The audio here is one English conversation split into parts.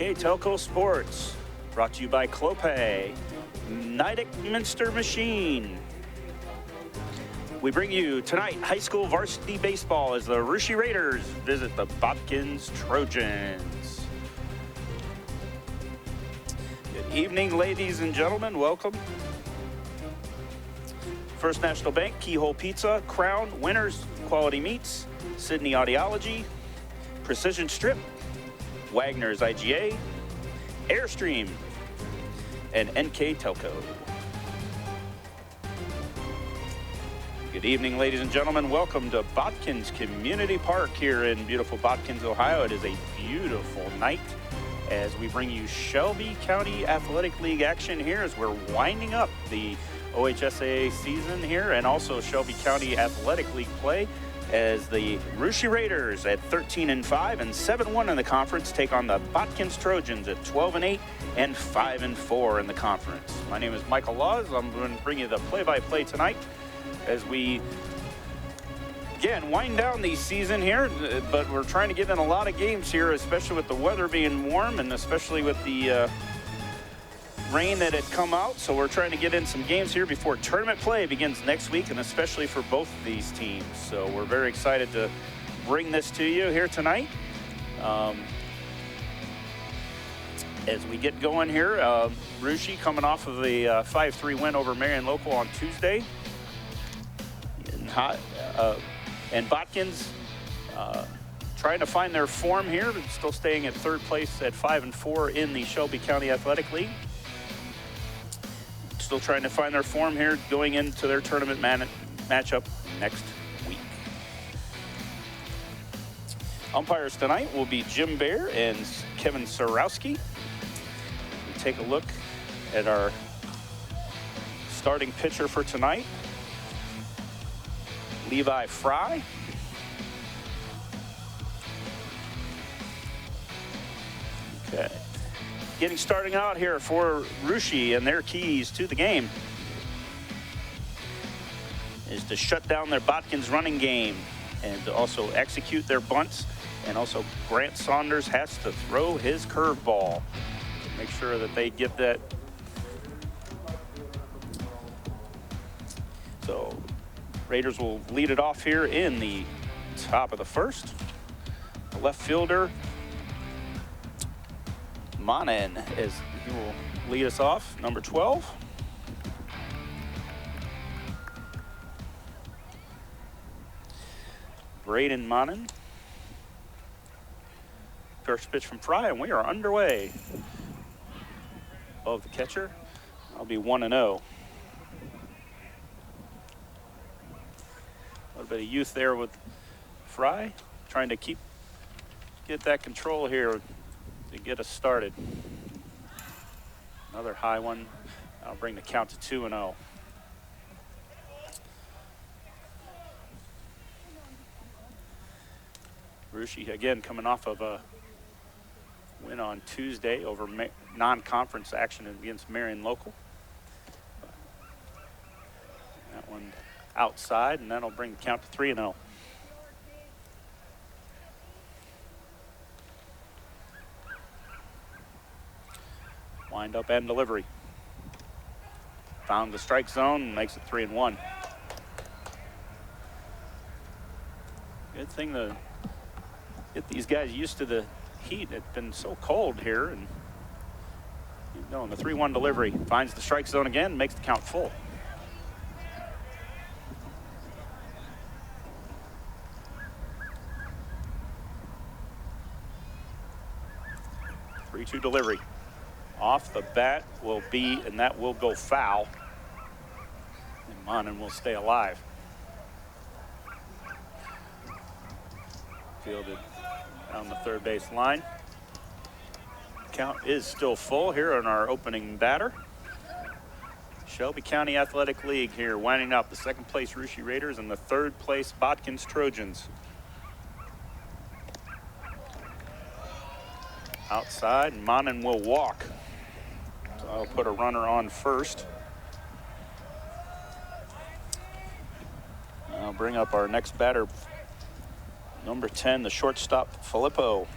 NKTelco Sports, brought to you by Clopay, Nidec Minster Machine. We bring you tonight high school varsity baseball as the Varsity Raiders visit the Botkins Trojans. Good evening, ladies and gentlemen. Welcome. First National Bank, Keyhole Pizza, Crown, Winners, Quality Meats, Sydney Audiology, Precision Strip, Wagner's IGA, Airstream, and NKTelco. Good evening, ladies and gentlemen. Welcome to Botkins Community Park here in beautiful Botkins, Ohio. It is a beautiful night as we bring you Shelby County Athletic League action here as we're winding up the OHSAA season here, and also Shelby County Athletic League play as the Varsity Raiders at 13-5 and 7-1 in the conference take on the Botkins Trojans at 12-8 and 5-4 in the conference. My name is Michael Laws. I'm going to bring you the play-by-play tonight as we, again, wind down the season here, but we're trying to get in a lot of games here, especially with the weather being warm and especially with the rain that had come out. So we're trying to get in some games here before tournament play begins next week, and especially for both of these teams. So we're very excited to bring this to you here tonight. As we get going here, Varsity coming off of a 5-3 win over Marion Local on Tuesday. And Botkins trying to find their form here, but still staying at third place at 5-4 in the Shelby County Athletic League. Still trying to find their form here going into their tournament matchup next week. Umpires tonight will be Jim Baer and Kevin Sarowski. We take a look at our starting pitcher for tonight, Levi Fry. Okay. Getting starting out here for Varsity, and their keys to the game is to shut down their Botkins running game and to also execute their bunts. And also Grant Saunders has to throw his curveball to make sure that they get that. So Raiders will lead it off here in the top of the first. The left fielder, Manen, as he will lead us off, number 12. Braden Manen. First pitch from Fry, and we are underway. Above the catcher, I'll be 1-0. A little bit of youth there with Fry, trying to get that control here to get us started. Another high one. I'll bring the count to 2-0. Varsity again coming off of a win on Tuesday over non-conference action against Marion Local. That one outside, and that'll bring the count to 3-0. Wind up and delivery. Found the strike zone and makes it 3-1. Good thing to get these guys used to the heat. It's been so cold here, and keep going. The 3-1 delivery finds the strike zone again, makes the count full. Three-two delivery. Off the bat will be, and that will go foul. And Manen will stay alive. Fielded down the third base line. Count is still full here on our opening batter. Shelby County Athletic League here winding up the second place Varsity Raiders and the third place Botkins Trojans. Outside, Manen will walk. So I'll put a runner on first. I'll bring up our next batter, number 10, the shortstop, Filippo.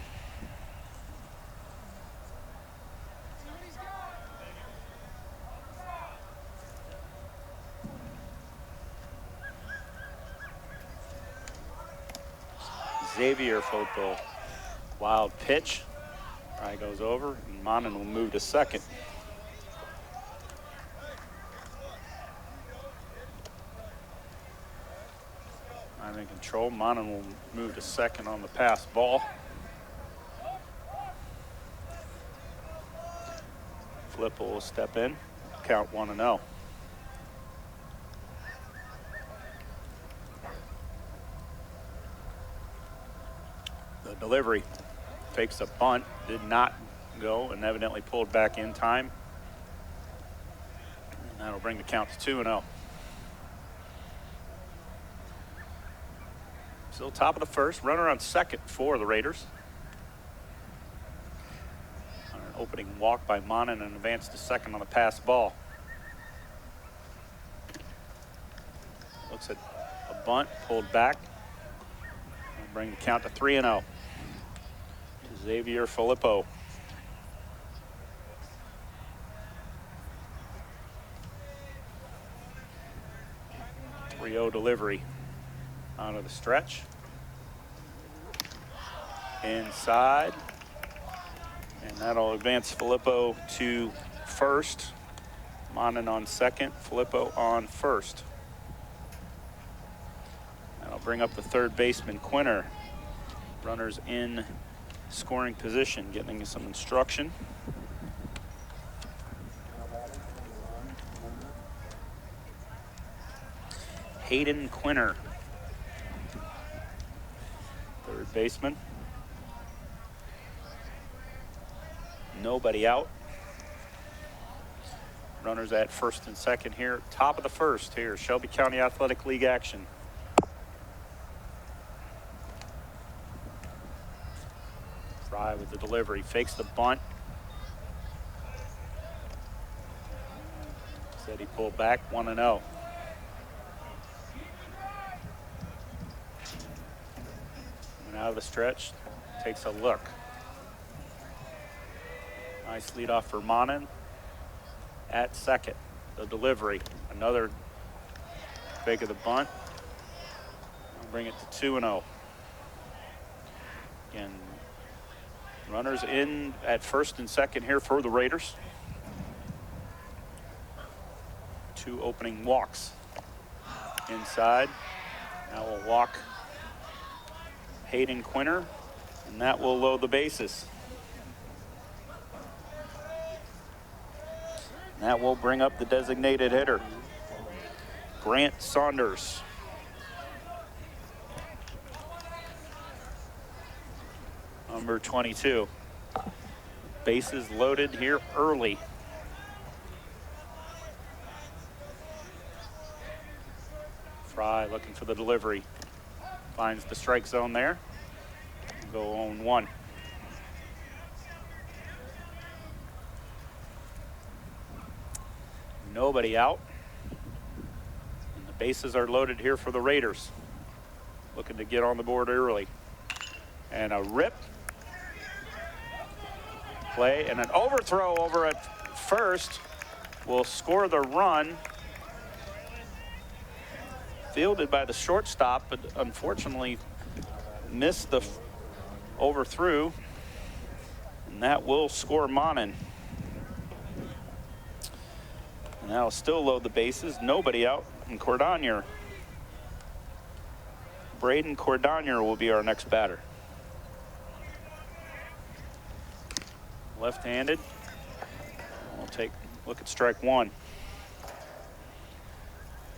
Xavier Filippo. Wild pitch. Fry goes over, and Monin will move to second. I'm in control. Monin will move to second on the pass ball. Filippo will step in. Count 1-0. The delivery fakes a bunt, did not go, and evidently pulled back in time. And that'll bring the count to 2-0. Still top of the first, runner on second for the Raiders. On an opening walk by Monin and advance to second on the pass ball. Looks at a bunt, pulled back. That'll bring the count to 3-0. Xavier Filippo. Delivery out of the stretch. Inside. And that'll advance Filippo to first. Monin on second, Filippo on first. That'll bring up the third baseman, Quinter. Runners in scoring position, getting some instruction. Hayden Quinter, third baseman. Nobody out. Runners at first and second here. Top of the first here, Shelby County Athletic League action. Fry with the delivery, fakes the bunt. Said he pulled back, 1-0. Out of the stretch, takes a look. Nice leadoff for Monin at second. The delivery, another fake of the bunt. I'll bring it to 2-0. Again, runners in at first and second here for the Raiders. 2 opening walks. Inside, now we'll walk Hayden Quinter, and that will load the bases. And that will bring up the designated hitter, Grant Saunders. Number 22. Bases loaded here early. Fry looking for the delivery. Finds the strike zone there. Go 0-1. Nobody out. And the bases are loaded here for the Raiders. Looking to get on the board early. And a rip. Play and an overthrow over at first will score the run. Fielded by the shortstop, but unfortunately missed the overthrow, and that will score Monin. And that'll still load the bases. Nobody out, and Cordonier. Braden Cordonier will be our next batter. Left-handed. We'll take a look at strike one.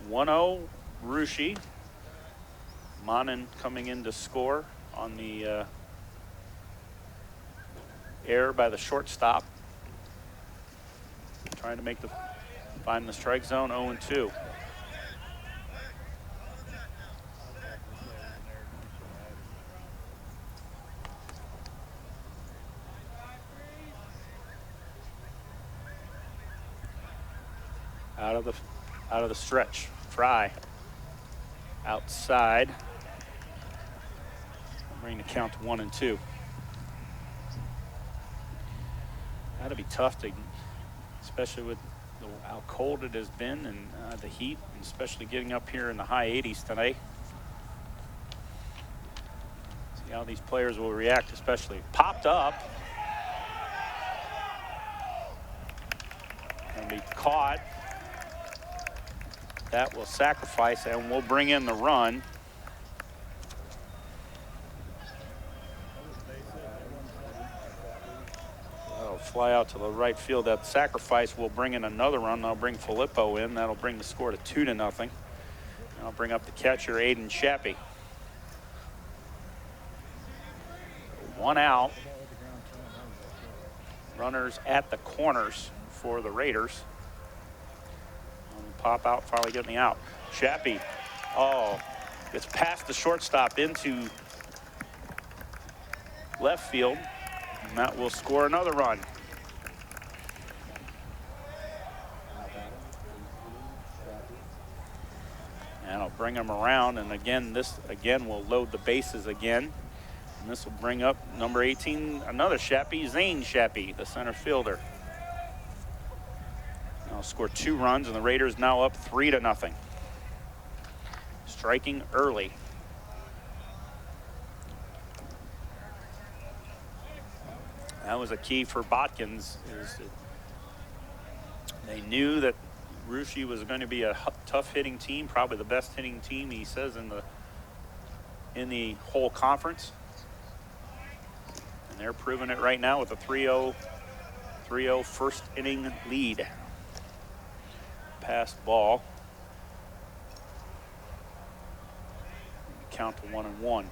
1-0. Rushi. Monin coming in to score on the error by the shortstop. Trying to find the strike zone, 0-2. Out of the stretch, Fry. Outside. Bring the count to 1-2. That'll be tough to, especially with how cold it has been and the heat, and especially getting up here in the high 80s tonight. See how these players will react, especially. Popped up. Gonna be caught. That will sacrifice, and we'll bring in the run. That'll fly out to the right field. That sacrifice will bring in another run. That'll bring Filippo in. That'll bring the score to 2-0. And I'll bring up the catcher, Aiden Shappy. 1 out. Runners at the corners for the Raiders. Pop out, finally getting the out. Shappy, gets past the shortstop into left field, and that will score another run. And I'll bring him around, and again, this again will load the bases again. And this will bring up number 18, another Shappy, Zane Shappy, the center fielder. I'll score 2 runs, and the Raiders now up 3-0. Striking early. That was a key for Botkins. Is that they knew that Russia was going to be a tough hitting team, probably the best hitting team, he says, in the whole conference. And they're proving it right now with a 3-0 first inning lead. Passed ball. Count to 1-1.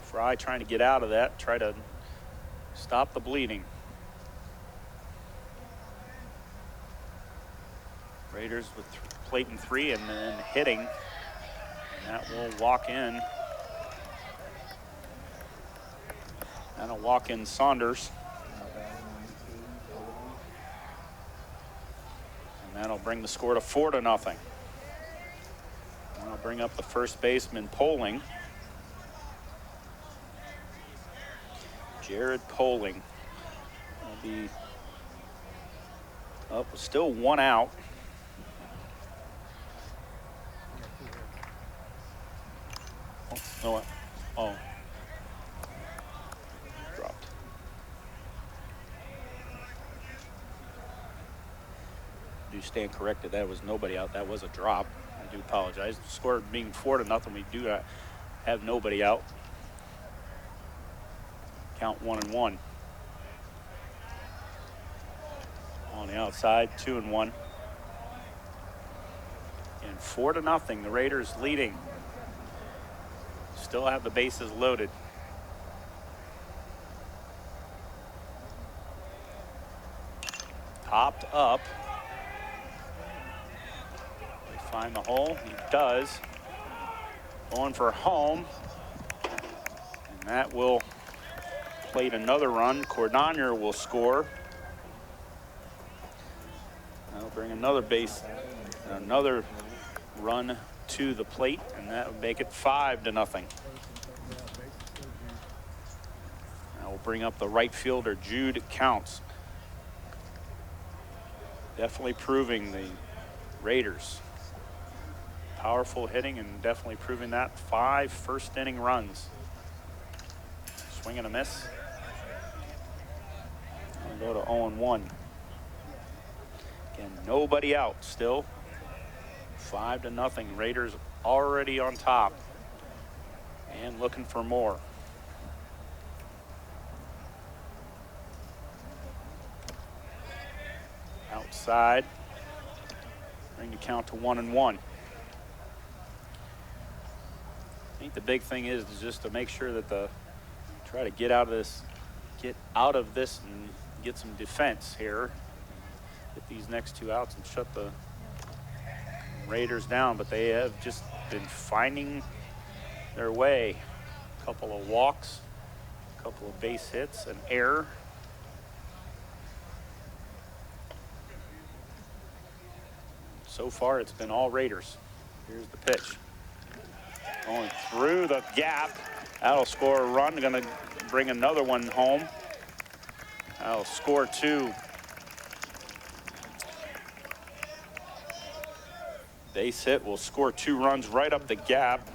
Fry trying to get out of that, try to stop the bleeding. Raiders with plate and 3 and then hitting. And that will walk in. That'll walk in Saunders. That'll bring the score to 4-0. I'll bring up the first baseman, Poling. Jared Poling will be up, still 1 out. Dropped. Do stand corrected. That was nobody out. That was a drop. I do apologize. The score being 4-0, we do have nobody out. Count 1-1. On the outside, 2-1. And 4-0. The Raiders leading. Still have the bases loaded. Popped up. Find the hole. He does. Going for home. And that will plate another run. Cordonier will score. That'll bring another base, another run to the plate, and that will make it 5-0. That will bring up the right fielder, Jude Counts. Definitely proving the Raiders. Powerful hitting and definitely proving that. 5 first inning runs. Swing and a miss. We'll go to 0-1. Again, nobody out still. 5-0. Raiders already on top and looking for more. Outside. Bring the count to 1-1. I think the big thing is just to make sure that try to get out of this and get some defense here. Get these next 2 outs and shut the Raiders down, but they have just been finding their way. A couple of walks, a couple of base hits, an error. So far, it's been all Raiders. Here's the pitch. Going through the gap. That'll score a run. Going to bring another one home. That'll score 2. Base hit will score 2 runs right up the gap.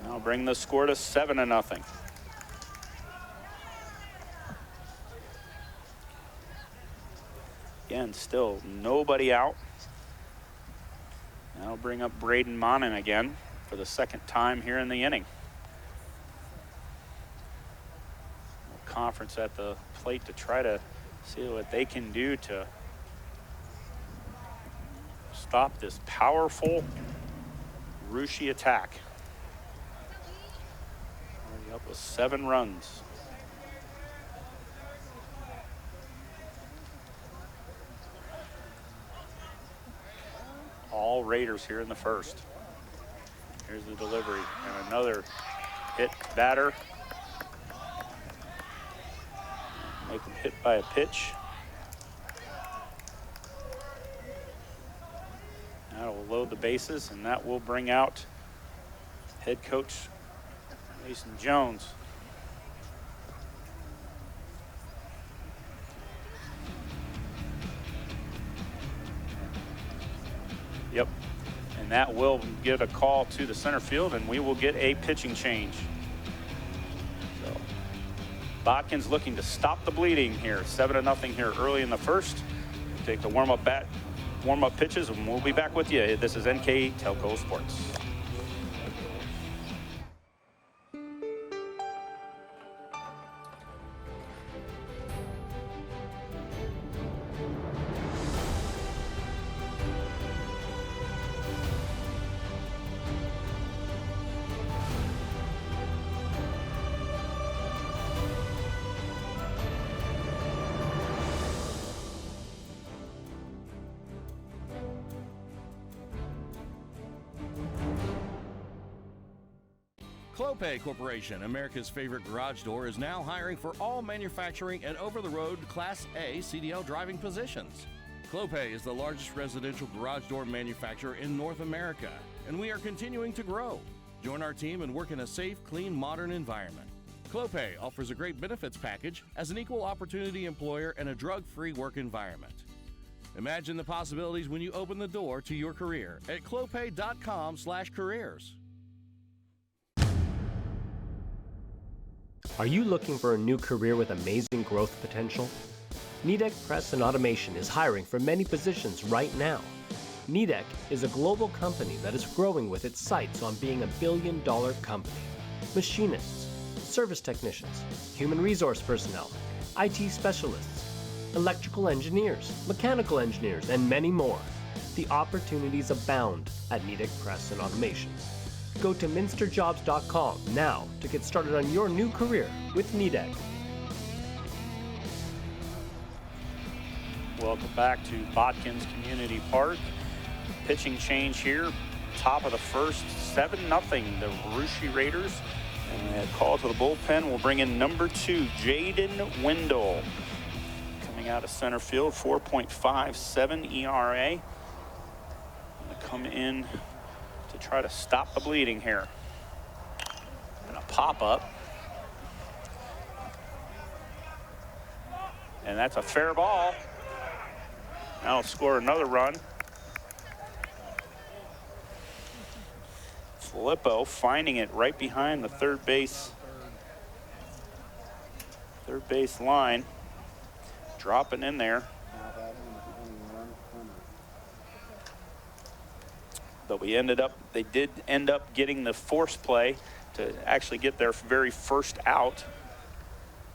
Now bring the score to 7-0. Again, still nobody out. Now bring up Braden Monin again for the second time here in the inning. Conference at the plate to try to see what they can do to stop this powerful Russia attack. Already up with 7 runs. All Raiders here in the first. Here's the delivery and another hit batter. Make him hit by a pitch. That'll load the bases, and that will bring out head coach Mason Jones. Yep, and that will give a call to the center field, and we will get a pitching change. So Botkins looking to stop the bleeding here. 7-0 here early in the first. Take the warm-up pitches, and we'll be back with you. This is NKTelco Sports. Clopay Corporation, America's favorite garage door, is now hiring for all manufacturing and over-the-road Class A CDL driving positions. Clopay is the largest residential garage door manufacturer in North America, and we are continuing to grow. Join our team and work in a safe, clean, modern environment. Clopay offers a great benefits package as an equal opportunity employer and a drug-free work environment. Imagine the possibilities when you open the door to your career at clopay.com/careers. Are you looking for a new career with amazing growth potential? NKTelco Press and Automation is hiring for many positions right now. NKTelco is a global company that is growing with its sights on being a billion-dollar company. Machinists, service technicians, human resource personnel, IT specialists, electrical engineers, mechanical engineers, and many more. The opportunities abound at NKTelco Press and Automation. Go to minsterjobs.com now to get started on your new career with NKTelco. Welcome back to Botkins Community Park. Pitching change here, top of the first, 7-0, the Russia Raiders. And a call to the bullpen will bring in number 2, Jaden Wendell. Coming out of center field, 4.57 ERA. Going to come in to try to stop the bleeding here. And a pop-up. And that's a fair ball. Now it'll score another run. Filippo finding it right behind the third base line. Dropping in there. But they did end up getting the force play to actually get their very first out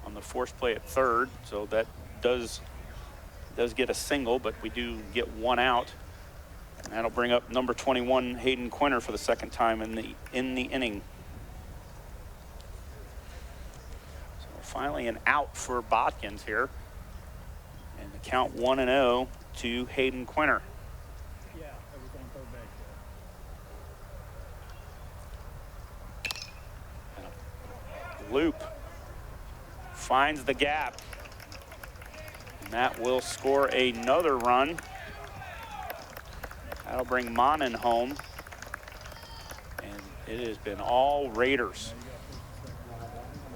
on the force play at third. So that does get a single, but we do get one out. And that'll bring up number 21, Hayden Quinter, for the second time in the inning. So finally an out for Botkins here. And the count 1-0 to Hayden Quinter. Loop finds the gap, and that will score another run. That'll bring Monin home, and it has been all Raiders.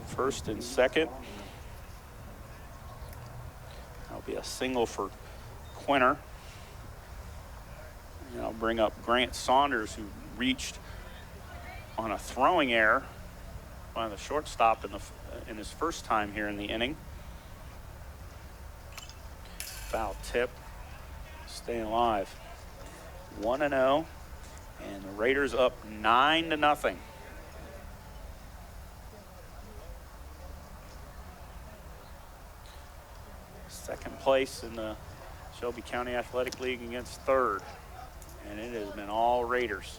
First and second. That'll be a single for Quinter. And I'll bring up Grant Saunders, who reached on a throwing error by the shortstop in his first time here in the inning. Foul tip, staying alive. 1-0, and the Raiders up 9-0. Second place in the Shelby County Athletic League against third, and it has been all Raiders.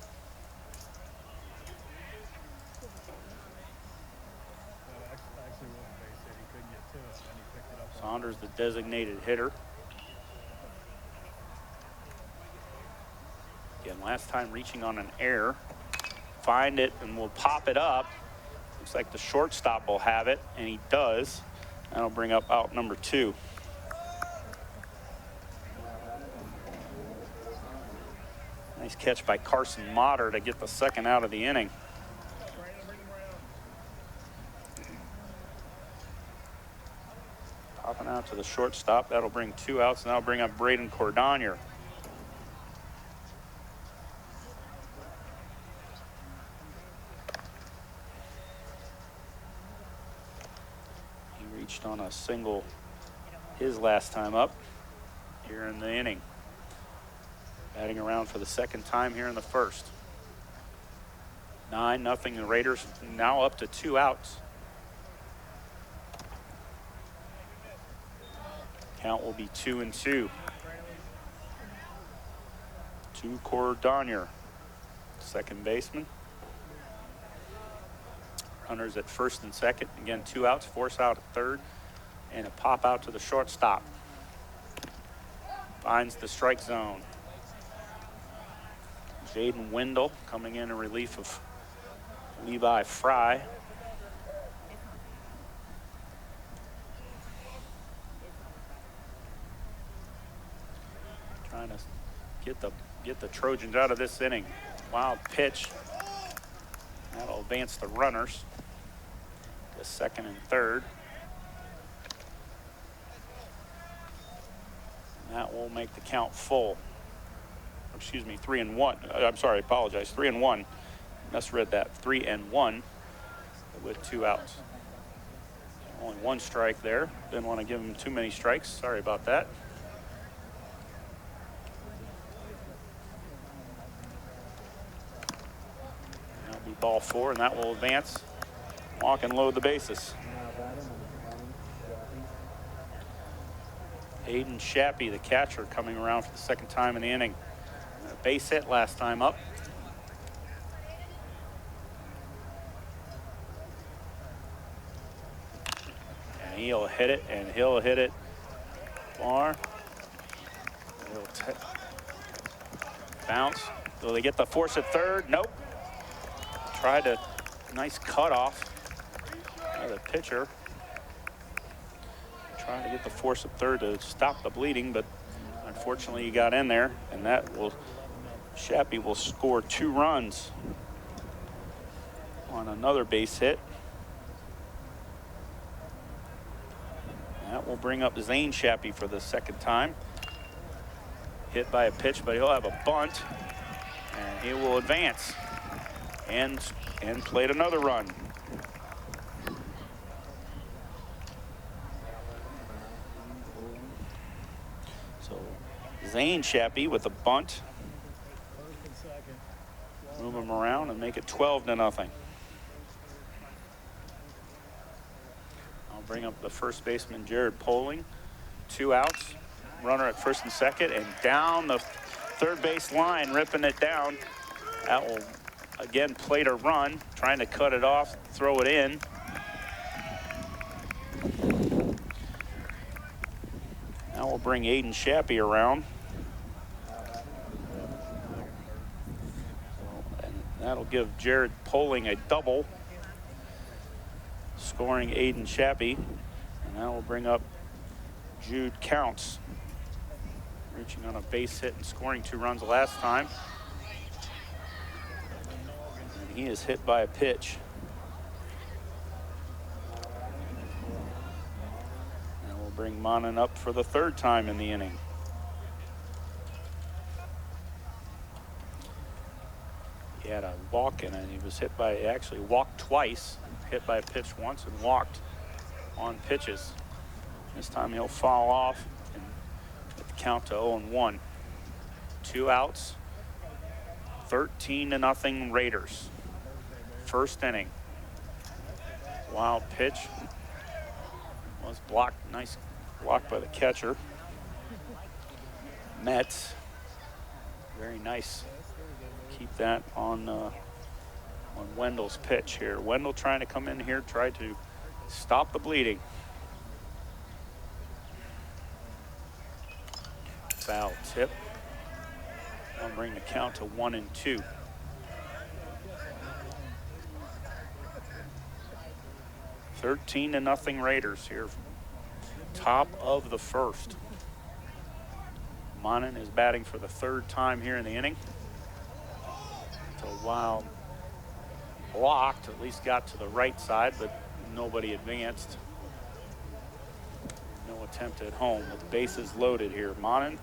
Saunders, the designated hitter. Again, last time reaching on an error. Find it and we'll pop it up. Looks like the shortstop will have it, and he does. That'll bring up out number 2. Nice catch by Carson Motter to get the second out of the inning. Popping out to the shortstop. That'll bring 2 outs, and that'll bring up Braden Cordonier. He reached on a single his last time up here in the inning. Batting around for the second time here in the first. 9-0. The Raiders now up to 2 outs. Count will be 2-2. To Cordonier, second baseman. Runners at first and second. Again, 2 outs, force out at third, and a pop out to the shortstop. Finds the strike zone. Jaden Wendell coming in relief of Levi Fry. Trying to get the Trojans out of this inning. Wild pitch. That'll advance the runners to second and third. And that will make the count full. Excuse me, 3-1. I'm sorry, I apologize. 3-1. Misread that. 3-1 with 2 outs. Only 1 strike there. Didn't want to give him too many strikes. Sorry about that. That'll be ball 4, and that will advance. Walk and load the bases. Hayden Shappy, the catcher, coming around for the second time in the inning. A base hit last time up. And he'll hit it, and he'll hit it far. He'll bounce. Will they get the force at third? Nope. Tried a nice cutoff by the pitcher. Trying to get the force at third to stop the bleeding, but unfortunately he got in there, and that will, Shappy will score 2 runs on another base hit. That will bring up Zane Shappy for the second time. Hit by a pitch, but he'll have a bunt, and he will advance and played another run. So Zane Shappy with a bunt. Move him around and make it 12-0. I'll bring up the first baseman, Jared Poling. 2 outs, runner at first and second, and down the third base line, ripping it down. That will, again, plate a run, trying to cut it off, throw it in. Now we'll bring Aiden Shappy around. That'll give Jared Poling a double, scoring Aiden Shappy. And that will bring up Jude Counts, reaching on a base hit and scoring 2 runs last time. And he is hit by a pitch. And we'll bring Monin up for the 3rd time in the inning. He had a walk and he was hit by, actually walked twice, hit by a pitch once and walked on pitches. This time he'll foul off and get the count to 0-1. 2 outs, 13-0 Raiders. First inning. Wild pitch was blocked, nice block by the catcher. Metz, very nice. Keep that on Wendell's pitch here. Wendell trying to come in here, try to stop the bleeding. Foul tip. That'll bring the count to 1-2. $13-0 Raiders here. Top of the first. Monin is batting for the 3rd time here in the inning. It's a wild blocked, at least got to the right side, but nobody advanced. No attempt at home with bases loaded here. Monin,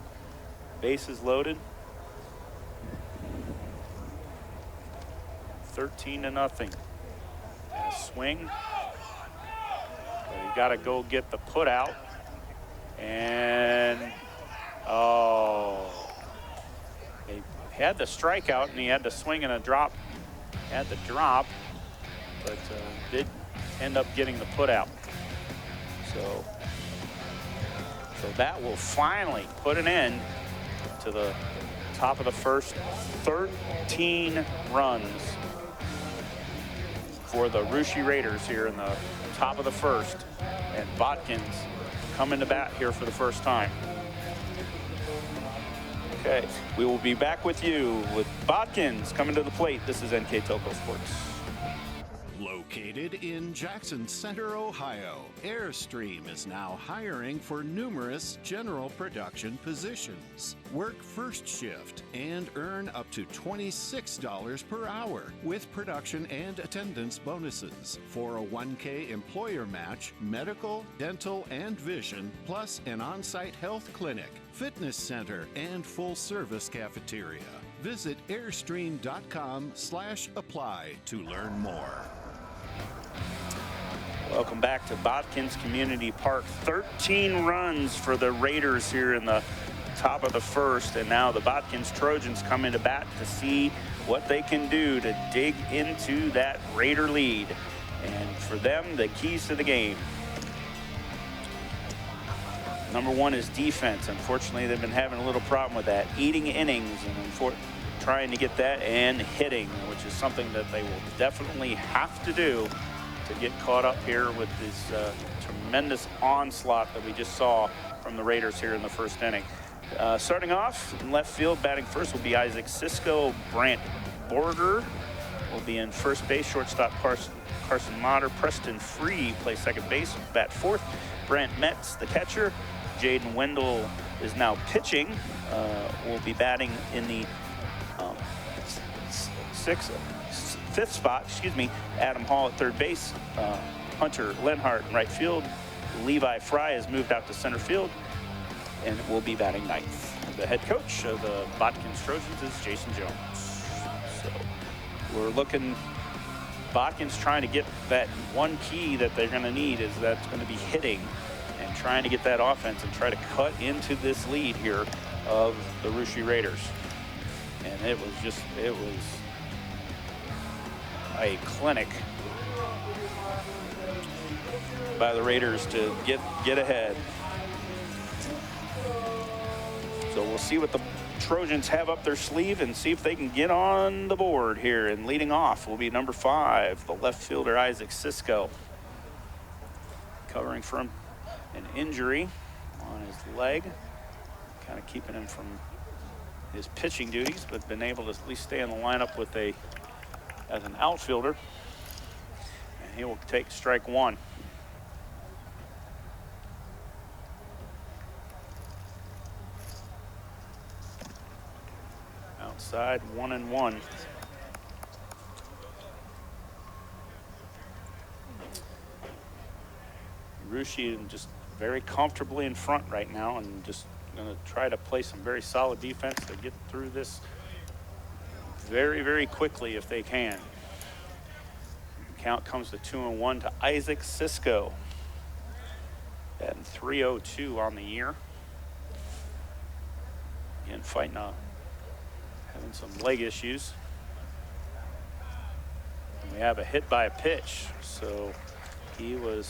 bases loaded. 13-0. A swing. But you got to go get the put out. And, they had the strikeout and he had to swing and a drop. Had the drop, but did end up getting the put out. So that will finally put an end to the top of the first. 13 runs for the Russia Raiders here in the top of the first. And Botkins coming to bat here for the first time. Okay, we will be back with you with Botkins coming to the plate. This is NKTelco Sports. Located in Jackson Center, Ohio, Airstream is now hiring for numerous general production positions. Work first shift and earn up to $26 per hour with production and attendance bonuses. 401k employer match, medical, dental, and vision, plus an on-site health clinic, fitness center, and full-service cafeteria. Visit airstream.com/apply to learn more. Welcome back to Botkins Community Park. 13 runs for the Raiders here in the top of the first, and now the Botkins Trojans come into bat to see what they can do to dig into that Raider lead. And for them, the keys to the game. Number one is defense. Unfortunately, they've been having a little problem with that. Eating innings and trying to get that, and hitting, which is something that they will definitely have to do to get caught up here with this tremendous onslaught that we just saw from the Raiders here in the first inning. Starting off in left field, batting first will be Isaac Cisco. Brant Borger will be in first base. Shortstop Carson Motter. Preston Free plays second base. Bat fourth. Brant Metz, the catcher. Jaden Wendell is now pitching. Will be batting in the fifth spot, Adam Hall at third base, Hunter Lenhart in right field, Levi Fry has moved out to center field, and will be batting ninth. The head coach of the Botkins Trojans is Jason Jones. So we're looking, Botkins trying to get that one key that they're going to need is that's going to be hitting and trying to get that offense and try to cut into this lead here of the Russia Raiders. And it was a clinic by the Raiders to get ahead. So we'll see what the Trojans have up their sleeve and see if they can get on the board here. And leading off will be number 5, the left fielder Isaac Cisco, covering from an injury on his leg, kind of keeping him from his pitching duties, but been able to at least stay in the lineup with as an outfielder. And he will take strike one. Outside, 1-1. Russia just very comfortably in front right now, and just going to try to play some very solid defense to get through this very, very quickly if they can. Count comes to 2-1 to Isaac Cisco. Batting .302 on the year. Again, fighting up, having some leg issues. And we have a hit by a pitch, so he will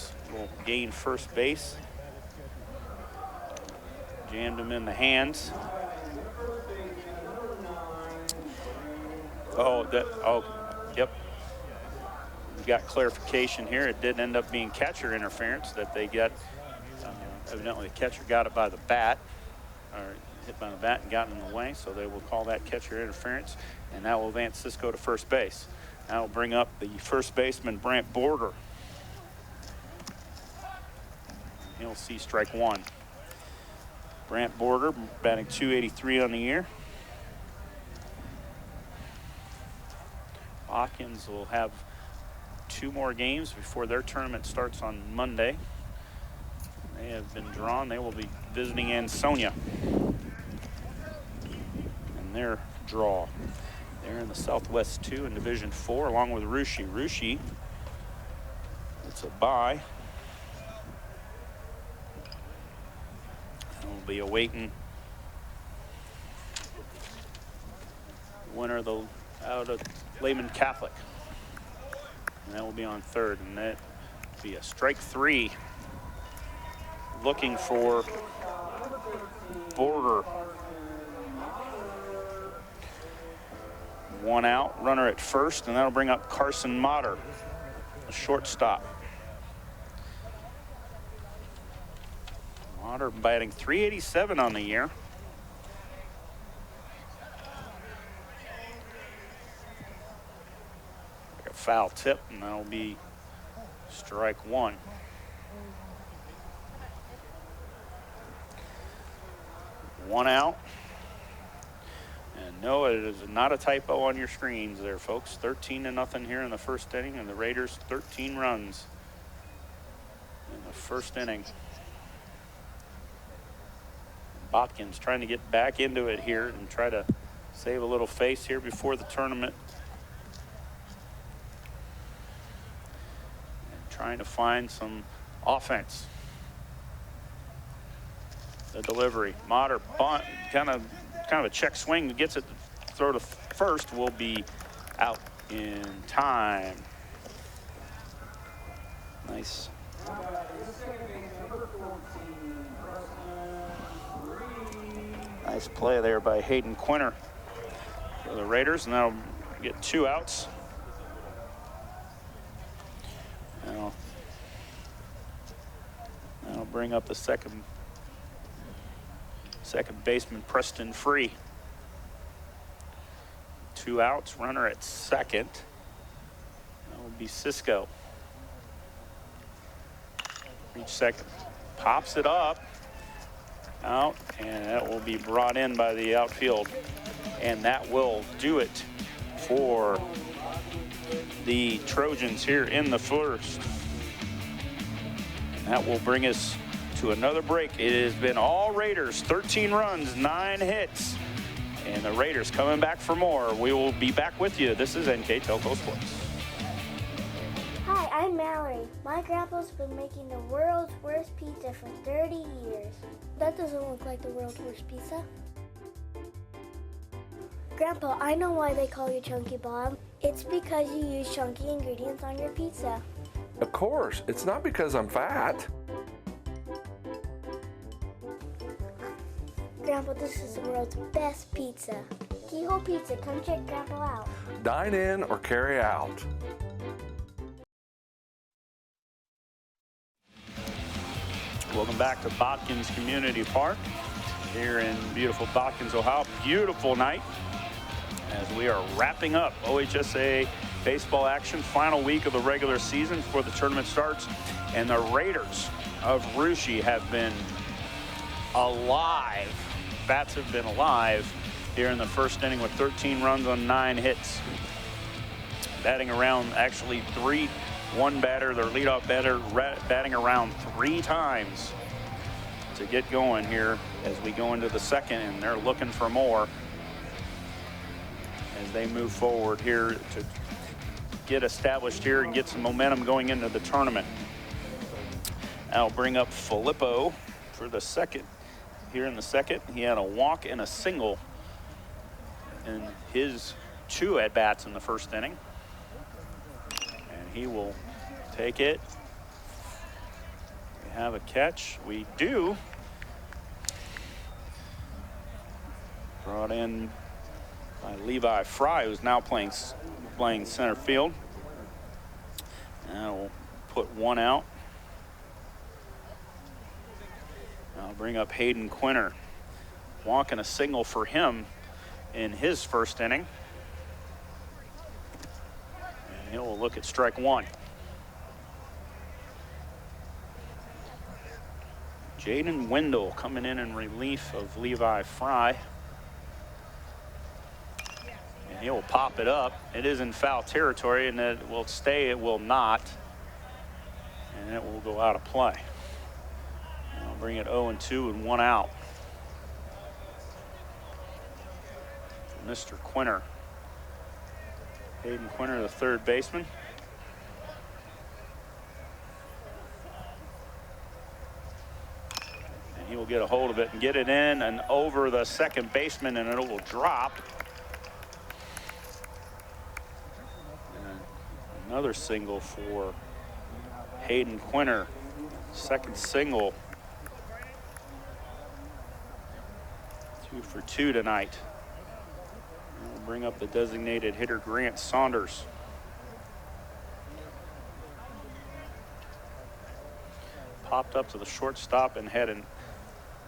gain first base. Jammed him in the hands. Yep. We got clarification here. It did end up being catcher interference that they got. Evidently, the catcher got it by the bat, or hit by the bat and got in the way, so they will call that catcher interference, and that will advance Cisco to first base. That will bring up the first baseman, Brant Border. He'll see strike one. Brant Border batting .283 on the year. Botkins will have 2 more games before their tournament starts on Monday. They have been drawn. They will be visiting Ansonia in their draw. They're in the Southwest 2 in Division 4 along with Russia. Russia, it's a bye. And we'll be awaiting the winner out of Lehman Catholic. And that will be on third, and that will be a strike 3. Looking for Border. 1 out, runner at first, and that'll bring up Carson Motter, a shortstop. Motter batting .387 on the year. A foul tip, and that'll be strike 1. One out. And no, it is not a typo on your screens there, folks. 13-0 here in the first inning, and the Raiders 13 runs in the first inning. Botkins trying to get back into it here and try to save a little face here before the tournament. And trying to find some offense. The delivery. Motter bunt, kind of a check swing, gets it to throw to first, will be out in time. Nice. Nice play there by Hayden Quinter for the Raiders, and that'll get 2 outs. Now, that'll bring up the second baseman, Preston Free. 2 outs, runner at second. That will be Cisco. Reach second, pops it up, out, and that will be brought in by the outfield. And that will do it for the Trojans here in the first. And that will bring us to another break. It has been all Raiders, 13 runs, 9 hits, and the Raiders coming back for more. We will be back with you. This is NKTelco Sports. Hi, I'm Mallory. My grandpa's been making the world's worst pizza for 30 years. That doesn't look like the world's worst pizza. Grandpa, I know why they call you Chunky Bob. It's because you use chunky ingredients on your pizza. Of course, it's not because I'm fat. Grandpa, this is the world's best pizza. Keyhole Pizza, come check Grandpa out. Dine in or carry out. Welcome back to Botkins Community Park here in beautiful Botkins, Ohio. Beautiful night as we are wrapping up OHSA baseball action. Final week of the regular season before the tournament starts. And the Raiders of Russia have been alive. Bats have been alive here in the first inning with 13 runs on 9 hits. Batting around actually 1 batter, their leadoff batter, batting around 3 times to get going here as we go into the second, and they're looking for more. as they move forward here to get established here and get some momentum going into the tournament. I'll bring up Filippo for the second. Here in the second, he had a walk and a single in his 2 at-bats in the first inning. And he will take it. We have a catch. We do. Brought in by Levi Fry, who's now playing center field. And we'll put 1 out. I'll bring up Hayden Quinter. Walk and a single for him in his first inning. And he'll look at strike 1. Jaden Wendell coming in relief of Levi Fry. And he will pop it up. It is in foul territory, and it will stay, it will not. And it will go out of play. And I'll bring it 0-2 and 1 out. Mr. Quinter. Hayden Quinter, the third baseman. And he will get a hold of it and get it in and over the second baseman, and it will drop. And another single for Hayden Quinter. Second single. 2 for 2 tonight. We'll bring up the designated hitter, Grant Saunders. Popped up to the shortstop and had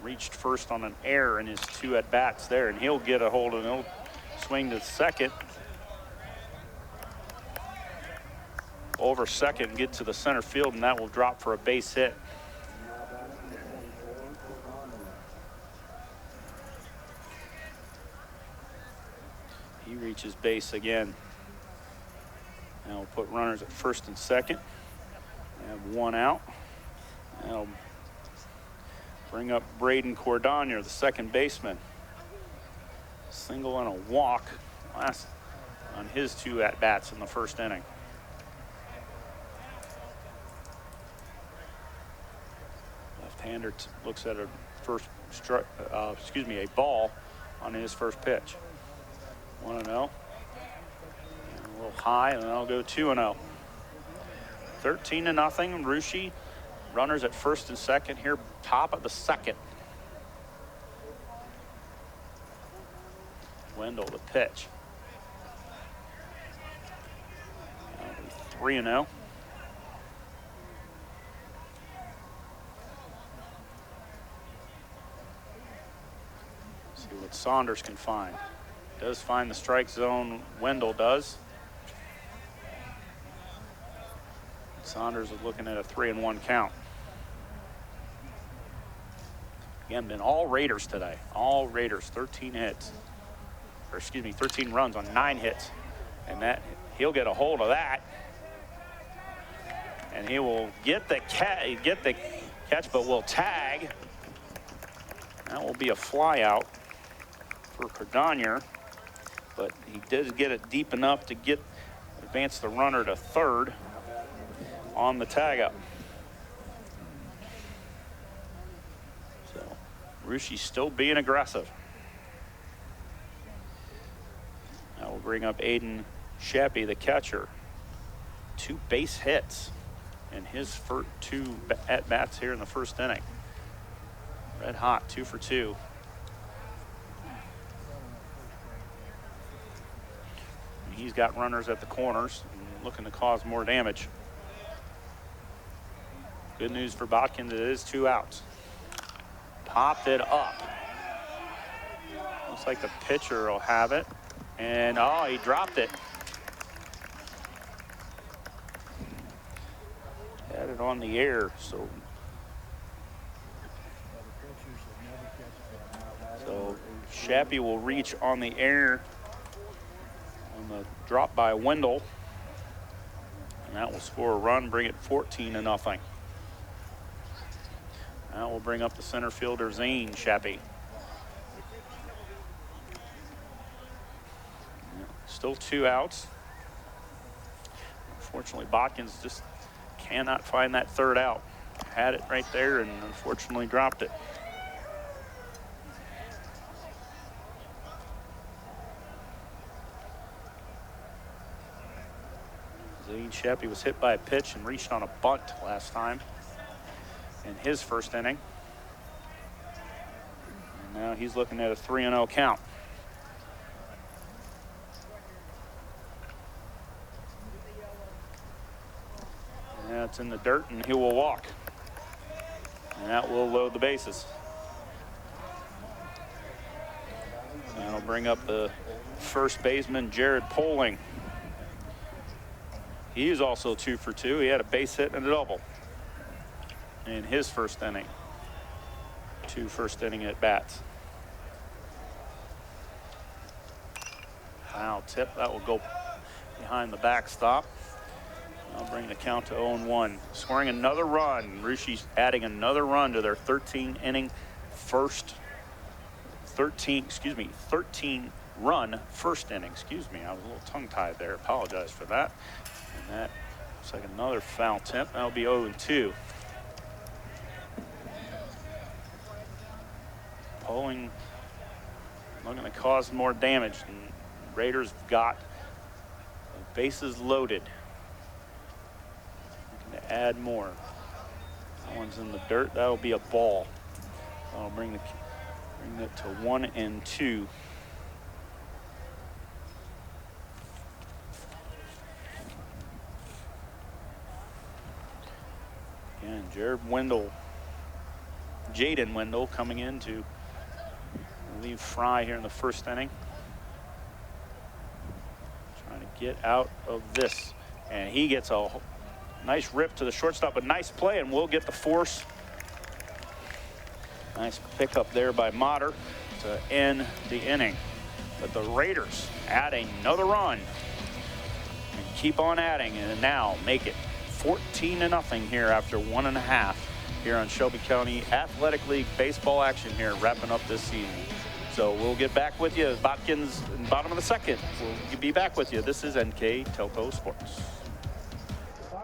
reached first on an error in his 2 at-bats there, and he'll get a hold of it. He'll swing to second. Over second, get to the center field, and that will drop for a base hit. He reaches base again. Now we'll put runners at first and second. We have 1 out. Now bring up Braden Cordonier, the second baseman. Single and a walk last on his 2 at-bats in the first inning. Left-hander looks at a a ball on his first pitch. 1-0. A little high, and then I'll go 2-0. 13-0. Rushi, runners at first and second here, top of the second. Wendell, the pitch. 3-0. See what Saunders can find. Does find the strike zone, Wendell does. Saunders is looking at a 3-1 count. Again, been all Raiders today. All Raiders, 13 hits. Or excuse me, 13 runs on 9 hits. And that he'll get a hold of that. And he will get the catch, but will tag. That will be a fly out for Cordonier. But he does get it deep enough to advance the runner to third on the tag up. So Rushi's still being aggressive. Now we'll bring up Aiden Shappy, the catcher. 2 base hits in his first 2 at-bats here in the first inning. Red hot, 2 for 2. He's got runners at the corners, looking to cause more damage. Good news for Botkins, it is 2 outs. Popped it up. Looks like the pitcher will have it. And, oh, he dropped it. Had it on the air, so Shappy will reach on the air on the drop by Wendell, and that will score a run, bring it 14-0. Now we'll bring up the center fielder, Zane Shappy. Still 2 outs. Unfortunately, Botkins just cannot find that third out. Had it right there and unfortunately dropped it. Zane Sheppy was hit by a pitch and reached on a bunt last time in his first inning. And now he's looking at a 3-0 count. And it's in the dirt and he will walk. And that will load the bases. And that'll bring up the first baseman, Jared Poling. He is also 2 for 2. He had a base hit and a double in his first inning. 2 first inning at bats. Foul tip, that will go behind the backstop. I'll bring the count to 0-1. Scoring another run. Rushi's adding another run to their 13 run first inning. Excuse me, I was a little tongue-tied there. Apologize for that. And that looks like another foul tip. That'll be 0-2. Poling looking to cause more damage. And Raiders got the bases loaded. Looking to add more. That one's in the dirt. That'll be a ball. I'll bring it to 1-2. Again, Jaden Wendell coming in to relieve Fry here in the first inning. Trying to get out of this. And he gets a nice rip to the shortstop, a nice play, and we'll get the force. Nice pickup there by Motter to end the inning. But the Raiders add another run and keep on adding, and now make it 14-0 here after 1.5 here on Shelby County Athletic League baseball action here, wrapping up this season. So we'll get back with you. Botkins in the bottom of the second. We'll be back with you. This is NKTelco Sports.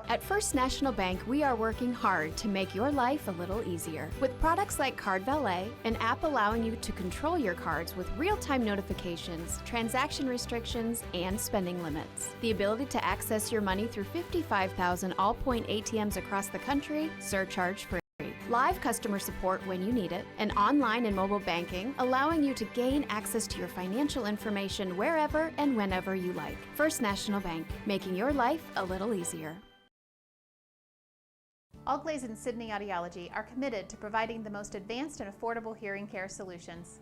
At First National Bank, we are working hard to make your life a little easier. With products like Card Valet, an app allowing you to control your cards with real-time notifications, transaction restrictions, and spending limits. The ability to access your money through 55,000 all-point ATMs across the country, surcharge-free. Live customer support when you need it, and online and mobile banking, allowing you to gain access to your financial information wherever and whenever you like. First National Bank, making your life a little easier. Allglaze and Sydney Audiology are committed to providing the most advanced and affordable hearing care solutions.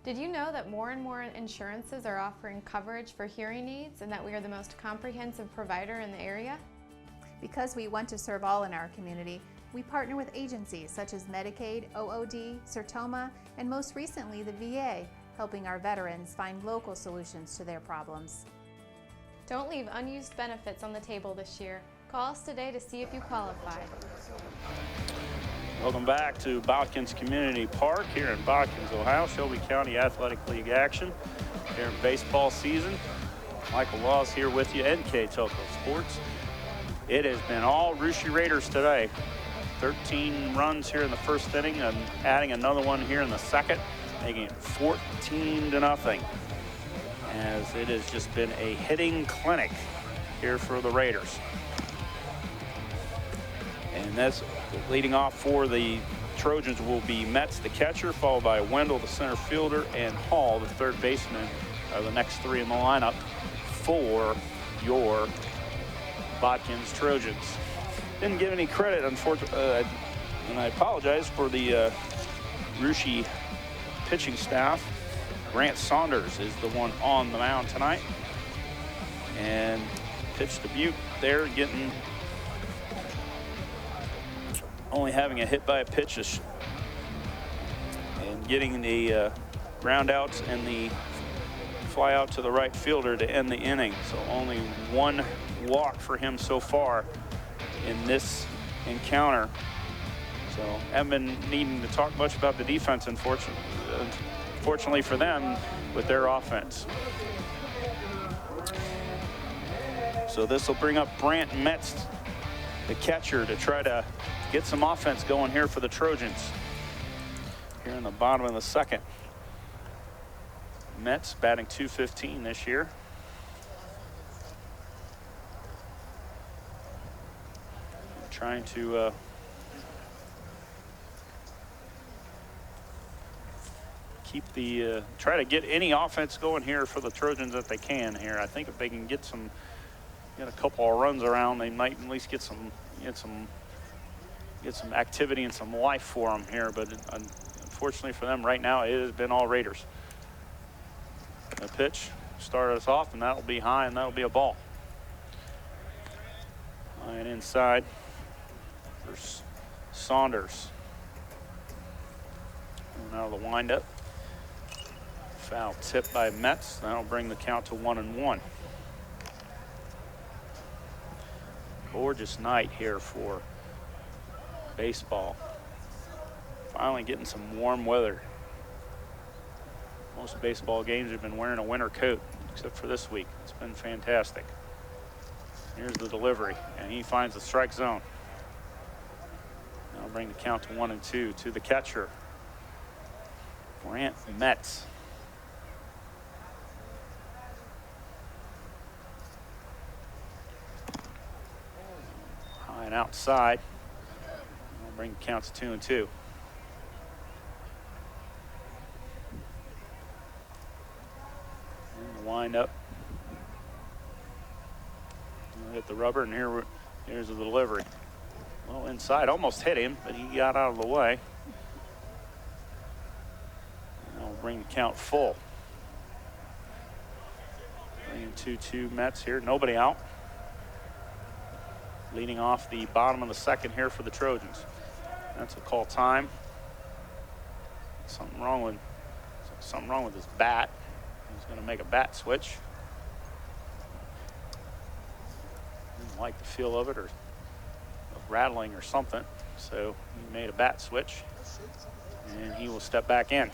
Did you know that more and more insurances are offering coverage for hearing aids and that we are the most comprehensive provider in the area? Because we want to serve all in our community, we partner with agencies such as Medicaid, OOD, Sertoma, and most recently the VA, helping our veterans find local solutions to their problems. Don't leave unused benefits on the table this year. Call us today to see if you qualify. Welcome back to Botkins Community Park here in Botkins, Ohio. Shelby County Athletic League action here in baseball season. Michael Laws here with you, NKTelco Sports. It has been all Russia Raiders today. 13 runs here in the first inning and adding another one here in the second, making it 14-0. As it has just been a hitting clinic here for the Raiders. And that's leading off for the Trojans will be Metz, the catcher, followed by Wendell, the center fielder, and Hall, the third baseman, are the next three in the lineup for your Botkins Trojans. Didn't give any credit, unfortunately, and I apologize for the Russia pitching staff. Grant Saunders is the one on the mound tonight. And pitch debut there, getting only having a hit by a pitch and getting the ground outs and the fly out to the right fielder to end the inning. So only one walk for him so far in this encounter. So haven't been needing to talk much about the defense, unfortunately for them, with their offense. So this will bring up Brant Metz, the catcher, to try to get some offense going here for the Trojans. Here in the bottom of the second. Metz batting .215 this year. Trying to try to get any offense going here for the Trojans that they can here. I think if they can get a couple of runs around, they might at least get some activity and some life for them here. But unfortunately for them right now, it has been all Raiders. The pitch started us off, and that'll be high, and that'll be a ball. Line inside for Saunders. Now the windup. Foul tip by Metz. That'll bring the count to 1-1. Gorgeous night here for baseball. Finally getting some warm weather. Most baseball games have been wearing a winter coat, except for this week. It's been fantastic. Here's the delivery, and he finds the strike zone. That'll bring the count to 1-2 to the catcher, Brant Metz. High and outside. That'll bring the count to 2-2. And the wind up. Hit the rubber, and here's the delivery. Well, inside, almost hit him, but he got out of the way. That'll bring the count full. Bringing 2-2 Mets here, nobody out. Leading off the bottom of the second here for the Trojans. That's a call time. Something wrong with his bat. He's going to make a bat switch. Didn't like the feel of it, or rattling or something. So he made a bat switch, and he will step back in.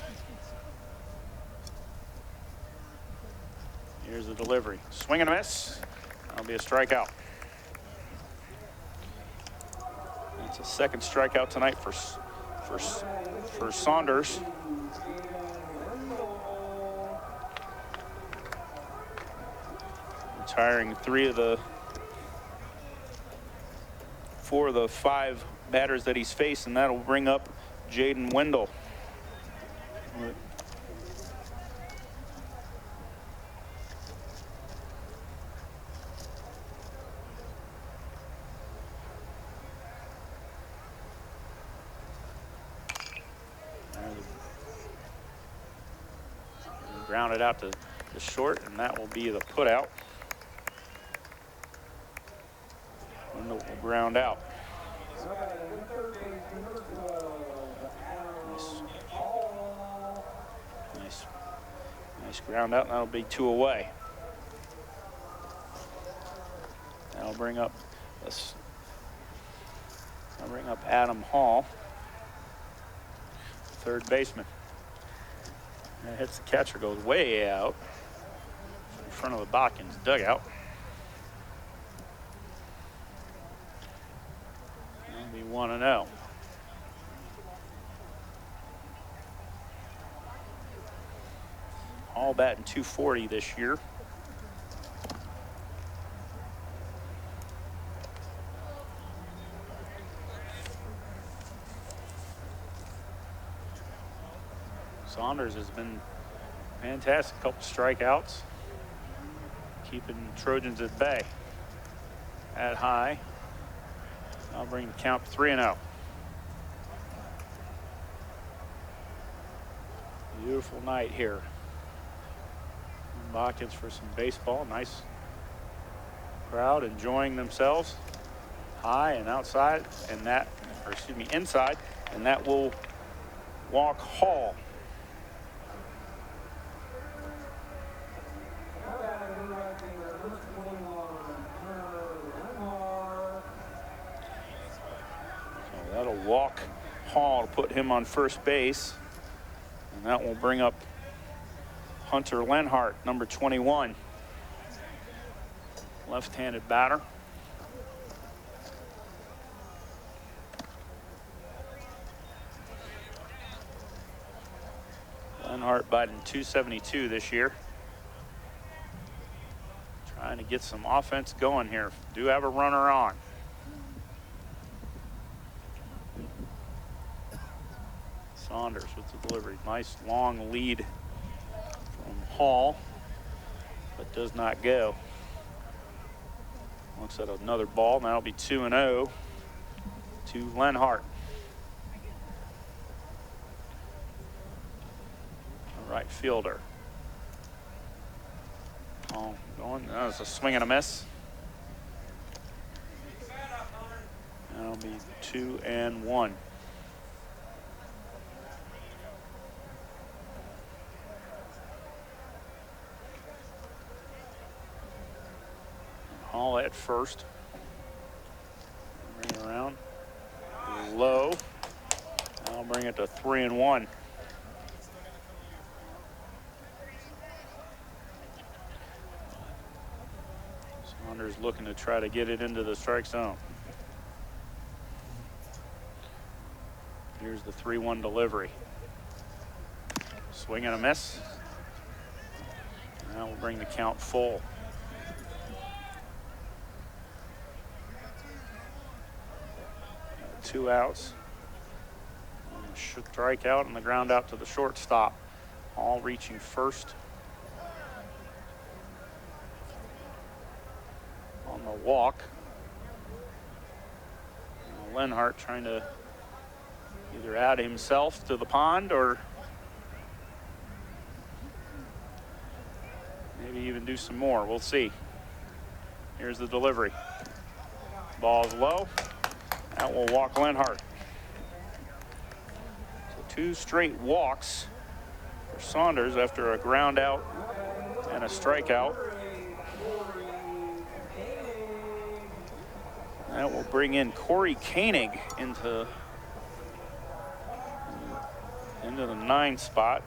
Here's the delivery. Swing and a miss. That'll be a strikeout. It's a second strikeout tonight for Saunders. Retiring four of the 5 batters that he's faced, and that'll bring up Jaden Wendell. Grounded out to the short, and that will be the put out. Wendell will ground out. Nice ground out, and that'll be 2 away. That'll bring up Adam Hall, third baseman. That hits the catcher, goes way out in front of the Botkins dugout. That'll be 1-0. All batting .240 this year. Saunders has been fantastic. Couple strikeouts, keeping Trojans at bay. At high. I'll bring the count to 3-0. Beautiful night here. Botkins for some baseball. Nice crowd enjoying themselves. High and outside, and inside, and that will walk Hall. That'll walk Hall to put him on first base. And that will bring up Hunter Lenhart, number 21. left-handed batter. Lenhart batting .272 this year. Trying to get some offense going here. Do have a runner on. Saunders with the delivery. Nice long lead from Hall, but does not go. Looks at another ball. Now it'll be 2-0 to Lenhart. Right fielder. Oh, going. That was a swing and a miss. That'll be 2-1. Hall at first. Bring it around. Low. I'll bring it to 3-1. Saunders looking to try to get it into the strike zone. Here's the 3-1 delivery. Swing and a miss. That will bring the count full. Two outs. Strike out and the ground out to the shortstop. All reaching first. On the walk. Lenhart trying to either add himself to the pond or maybe even do some more. We'll see. Here's the delivery. Ball's low. That will walk Lenhart. So 2 straight walks for Saunders after a ground out and a strikeout. That will bring in Corey Koenig into the 9 spot.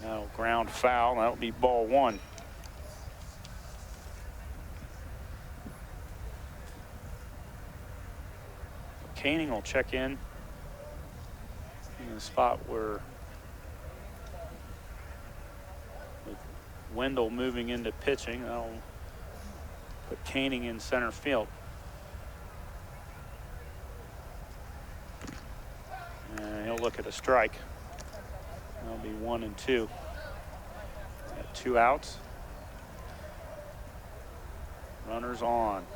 Now ground foul. That'll be ball 1. Koenig will check in the spot where with Wendell moving into pitching, that'll put Koenig in center field. And he'll look at a strike. That'll be 1 and 2. Got 2 outs. Runners on.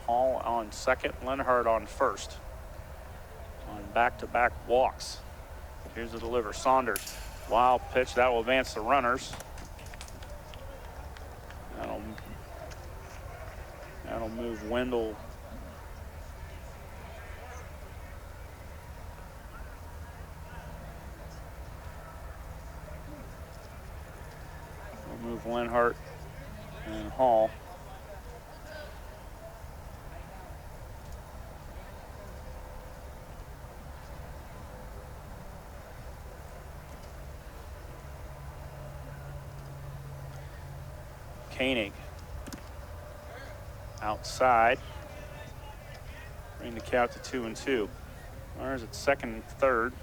Hall on second, Lenhart on first. On back-to-back walks. Here's the deliver. Saunders. Wild pitch. That will advance the runners. That'll move Wendell. We'll move Lenhart and Hall. Koenig outside. Bring the count to 2 and 2. Runners at second and third.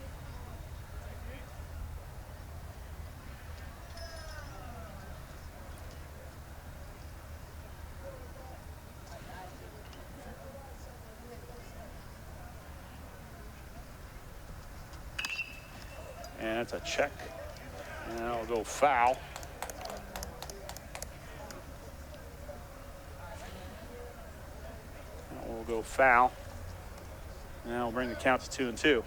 And that's a check. And that'll go foul. Will go foul. Now we'll bring the count to 2 and 2.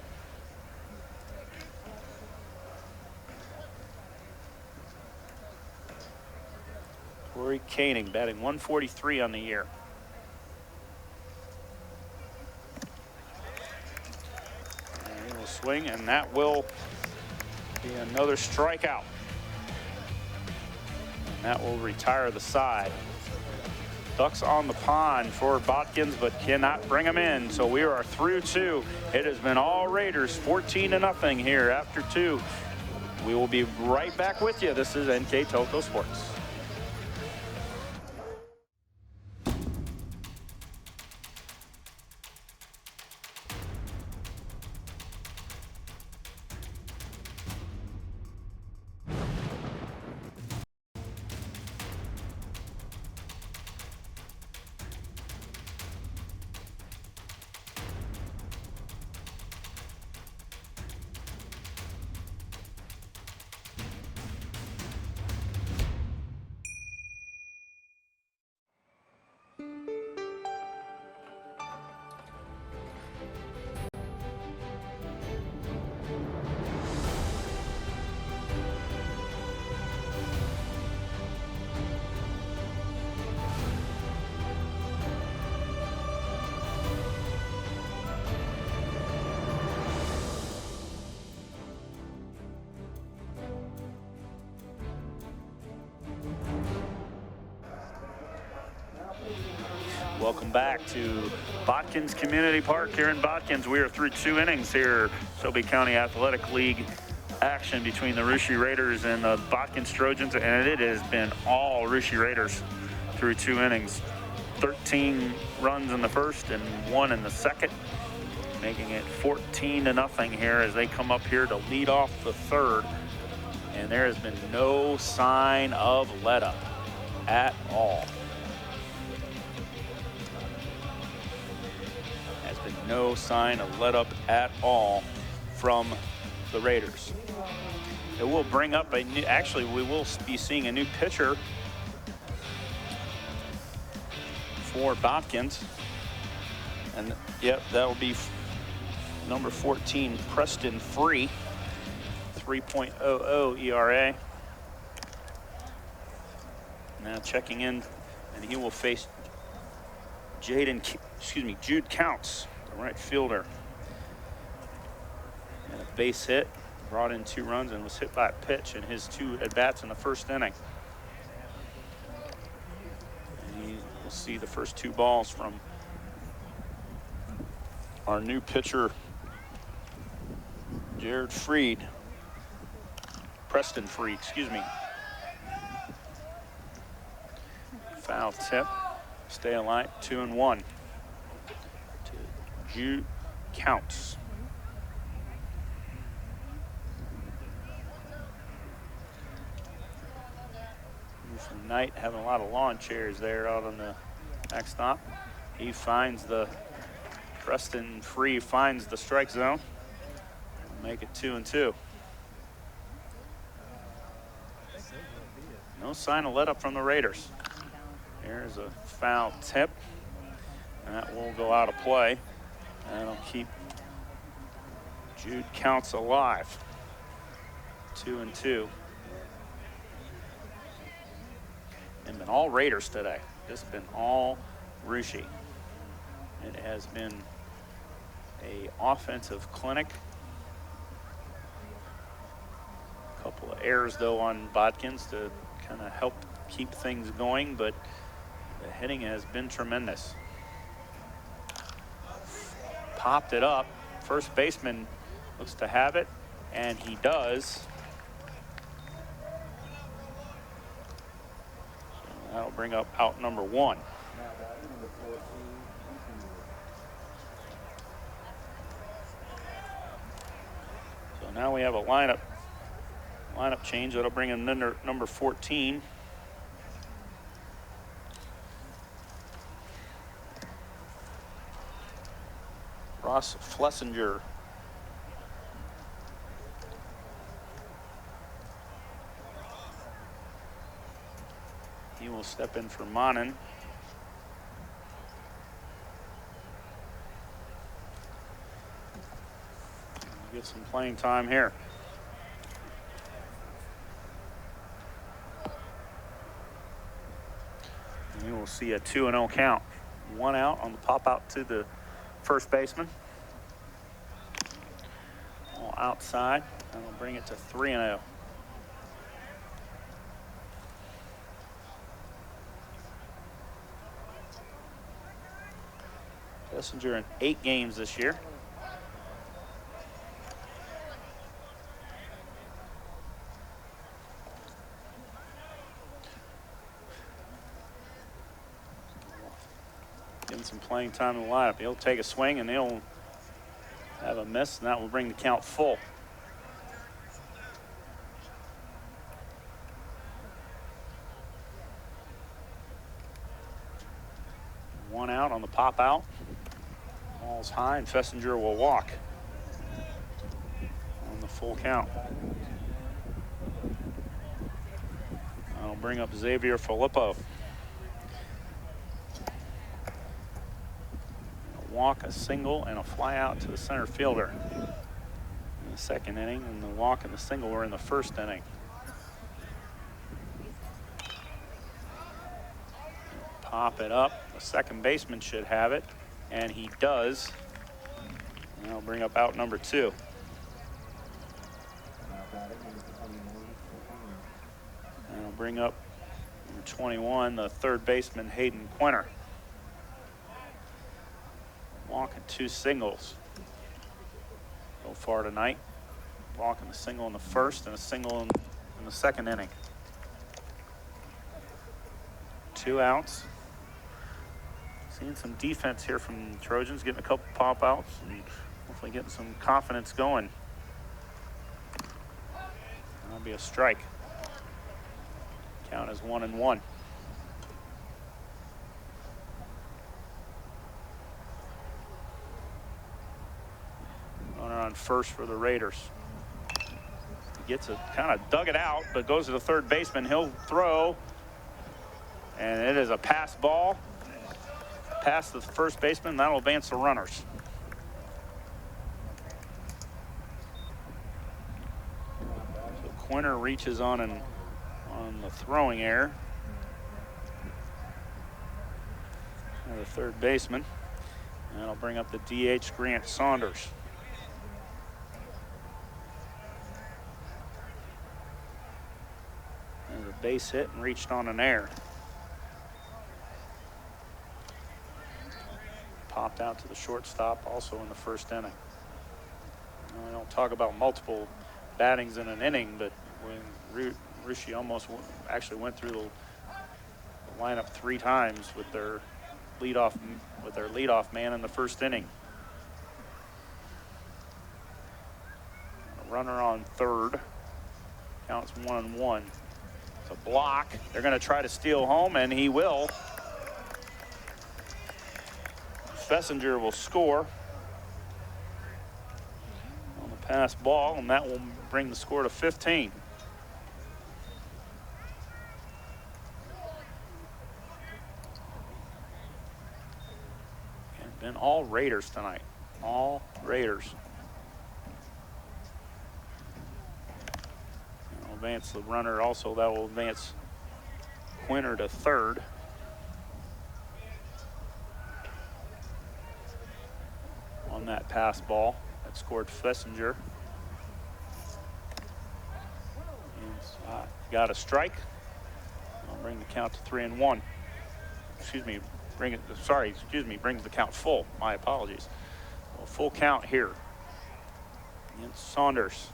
Corey Koenig batting .143 on the year. And he will swing, and that will be another strikeout. And that will retire the side. Ducks on the pond for Botkins, but cannot bring them in. So we are through 2. It has been all Raiders, 14-0 here after 2. We will be right back with you. This is NKTelco Sports. Welcome back to Botkins Community Park here in Botkins. We are through 2 innings here. Shelby County Athletic League action between the Russia Raiders and the Botkins Trojans, and it has been all Russia Raiders through 2 innings. 13 runs in the first and 1 in the second, making it 14-0 here as they come up here to lead off the third. And there has been no sign of let up at all. No sign of let up at all from the Raiders. It will bring up a new, actually we will be seeing a new pitcher for Botkins. And yep, that will be number 14, Preston Free, 3.00 ERA. Now checking in, and he will face Jude Counts, right fielder. And a base hit, brought in 2 runs and was hit by a pitch in his 2 at-bats in the first inning. And we'll see the first 2 balls from our new pitcher, Preston Freed, excuse me. Foul tip, stay alight, 2-1. Jude Counts. Knight having a lot of lawn chairs there out on the backstop. He finds Preston Free finds the strike zone. Make it 2-2. No sign of let up from the Raiders. There's a foul tip. That will go out of play. That'll keep Jude Counts alive. 2-2. And been all Raiders today. Just been all Russia. It has been a offensive clinic. A couple of errors though on Botkins to kind of help keep things going, but the hitting has been tremendous. Popped it up. First baseman looks to have it, and he does. So that'll bring up out number 1. So now we have a lineup change that'll bring in number 14. Ross Flessinger. He will step in for Monin. Get some playing time here. And you will see a 2-0 count. 1 out on the pop out to the first baseman. All outside, and we'll bring it to 3-0. Schlesinger in 8 games this year. Getting some playing time in the lineup. He'll take a swing and he'll have a miss, and that will bring the count full. One out on the pop out. Ball's high, and Fessinger will walk on the full count. That'll bring up Xavier Filippo. A walk, a single, and a fly out to the center fielder in the second inning, and the walk and the single were in the first inning. Pop it up. The second baseman should have it, and he does. And that'll bring up out number 2. And it'll bring up number 21, the third baseman, Hayden Quinter. Walk and 2 singles so far tonight. Walking the single in the first and a single in the second inning. 2 outs. Seeing some defense here from the Trojans, getting a couple pop outs and hopefully getting some confidence going. That'll be a strike. Count is 1-1. Runner on first for the Raiders. He gets it, kind of dug it out, but goes to the third baseman. He'll throw, and it is a pass ball. Past the first baseman, that'll advance the runners. So Quinter reaches on the throwing error. And the third baseman. And that'll bring up the DH, Grant Saunders. And the base hit and reached on an error. Popped out to the shortstop also in the first inning. I don't talk about multiple battings in an inning, but when Rishi almost actually went through the lineup 3 times with their leadoff man in the first inning. A runner on third. Counts 1-1. It's a block. They're going to try to steal home, and he will. Fessinger will score on the pass ball, and that will bring the score to 15. And been all Raiders tonight. All Raiders. And will advance the runner also. That will advance Quinter to third. On that pass ball that scored Fessinger. And got a strike. I'll bring the count to 3-1. Brings the count full. My apologies. Well, full count here. Against Saunders.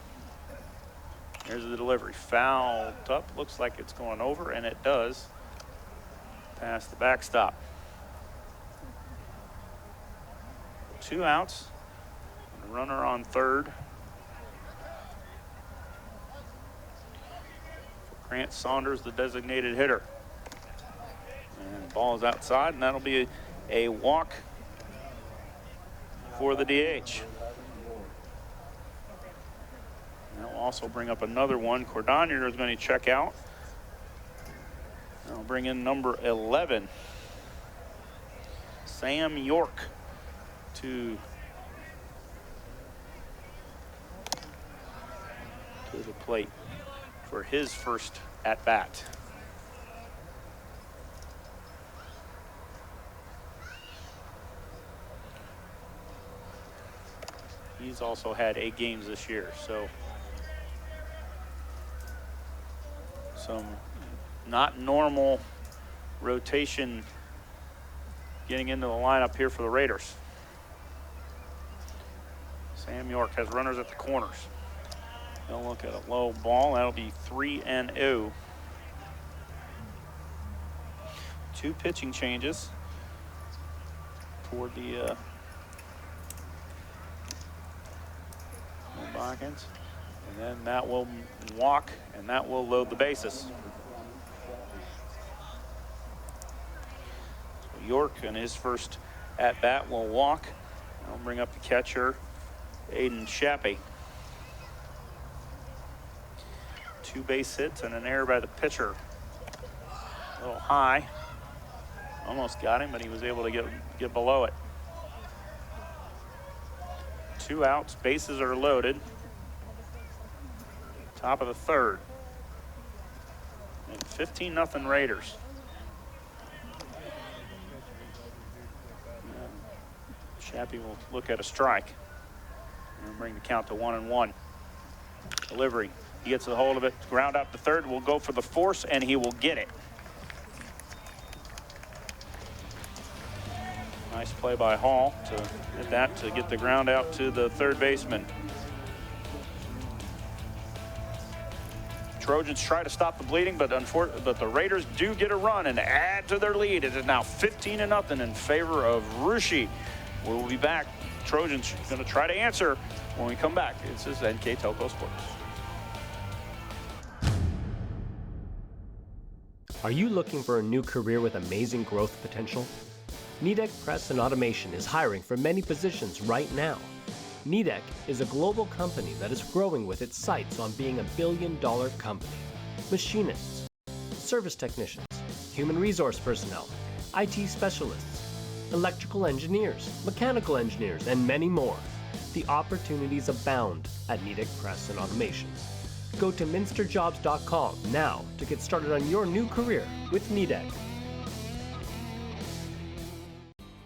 Here's the delivery. Fouled up. Looks like it's going over, and it does. Past the backstop. 2 outs. And a runner on third. Grant Saunders, the designated hitter. And the ball is outside, and that'll be a walk for the DH. That'll also bring up another one. Cordonier is going to check out. I'll bring in number 11, Sam York, to the plate for his first at-bat. He's also had 8 games this year, so some not normal rotation getting into the lineup here for the Raiders. Sam York has runners at the corners. They'll look at a low ball. That'll be 3-0. 2 pitching changes toward the Botkins. And then that will walk, and that will load the bases. So York in his first at-bat will walk. I'll bring up the catcher, Aiden Shappy. 2 base hits and an error by the pitcher. A little high. Almost got him, but he was able to get below it. 2 outs, bases are loaded. Top of the third. And 15-0 Raiders. Shappy will look at a strike. And bring the count to 1-1. Delivery. He gets a hold of it. Ground out to third. Will go for the force, and he will get it. Nice play by Hall to get that, to get the ground out to the third baseman. Trojans try to stop the bleeding, but the Raiders do get a run and add to their lead. It is now 15-0 in favor of Rushi. We'll be back. Trojans going to try to answer when we come back. This is NKTelco Sports. Are you looking for a new career with amazing growth potential? Nidec Press and Automation is hiring for many positions right now. Nidec is a global company that is growing with its sights on being a billion-dollar company. Machinists, service technicians, human resource personnel, IT specialists, electrical engineers, mechanical engineers, and many more. The opportunities abound at Nidec Press and Automation. Go to minsterjobs.com now to get started on your new career with Nidec.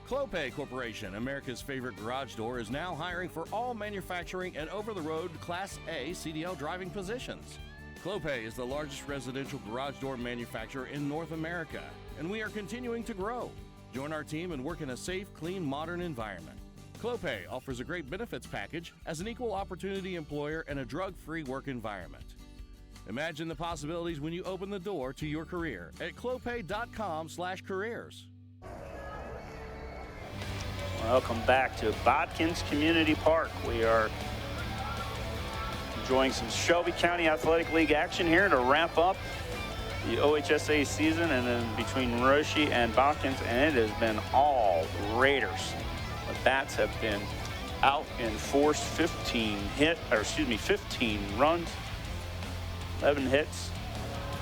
Clopay Corporation, America's favorite garage door, is now hiring for all manufacturing and over-the-road Class A CDL driving positions. Clopay is the largest residential garage door manufacturer in North America, and we are continuing to grow. Join our team and work in a safe, clean, modern environment. Clopay offers a great benefits package as an equal opportunity employer and a drug-free work environment. Imagine the possibilities when you open the door to your career at clopay.com/careers. Welcome back to Botkins Community Park. We are enjoying some Shelby County Athletic League action here to wrap up the OHSA season, and then between Roshi and Botkins, and it has been all Raiders. The bats have been out in force. 15 runs, 11 hits,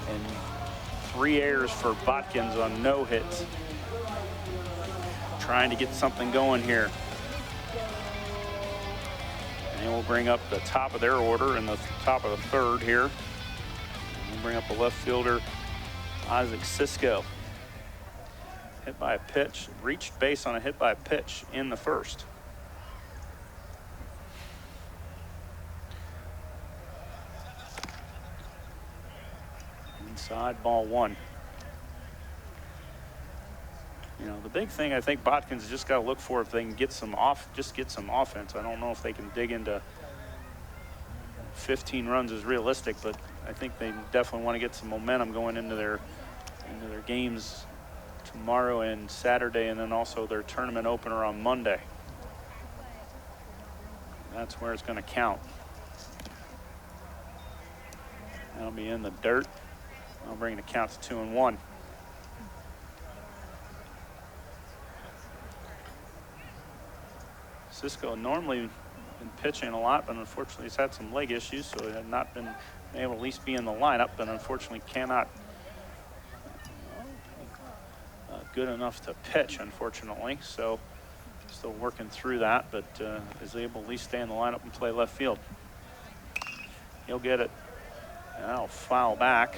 and 3 errors for Botkins on no hits. Trying to get something going here. And we'll bring up the top of their order in the top of the third here. We'll bring up the left fielder, Isaac Cisco. Hit by a pitch, reached base on a hit by a pitch in the first. Inside, ball 1. You know, the big thing I think Botkins just got to look for, if they can get some offense. I don't know if they can dig into 15 runs is realistic, but I think they definitely want to get some momentum going into their games tomorrow and Saturday, and then also their tournament opener on Monday. That's where it's going to count. That'll be in the dirt. I'll bring the count to 2-1. Cisco normally been pitching a lot, but unfortunately he's had some leg issues, so he had not been able to at least be in the lineup, but unfortunately cannot good enough to pitch, unfortunately. So still working through that, but is able to at least stay in the lineup and play left field. He'll get it, and that'll foul back.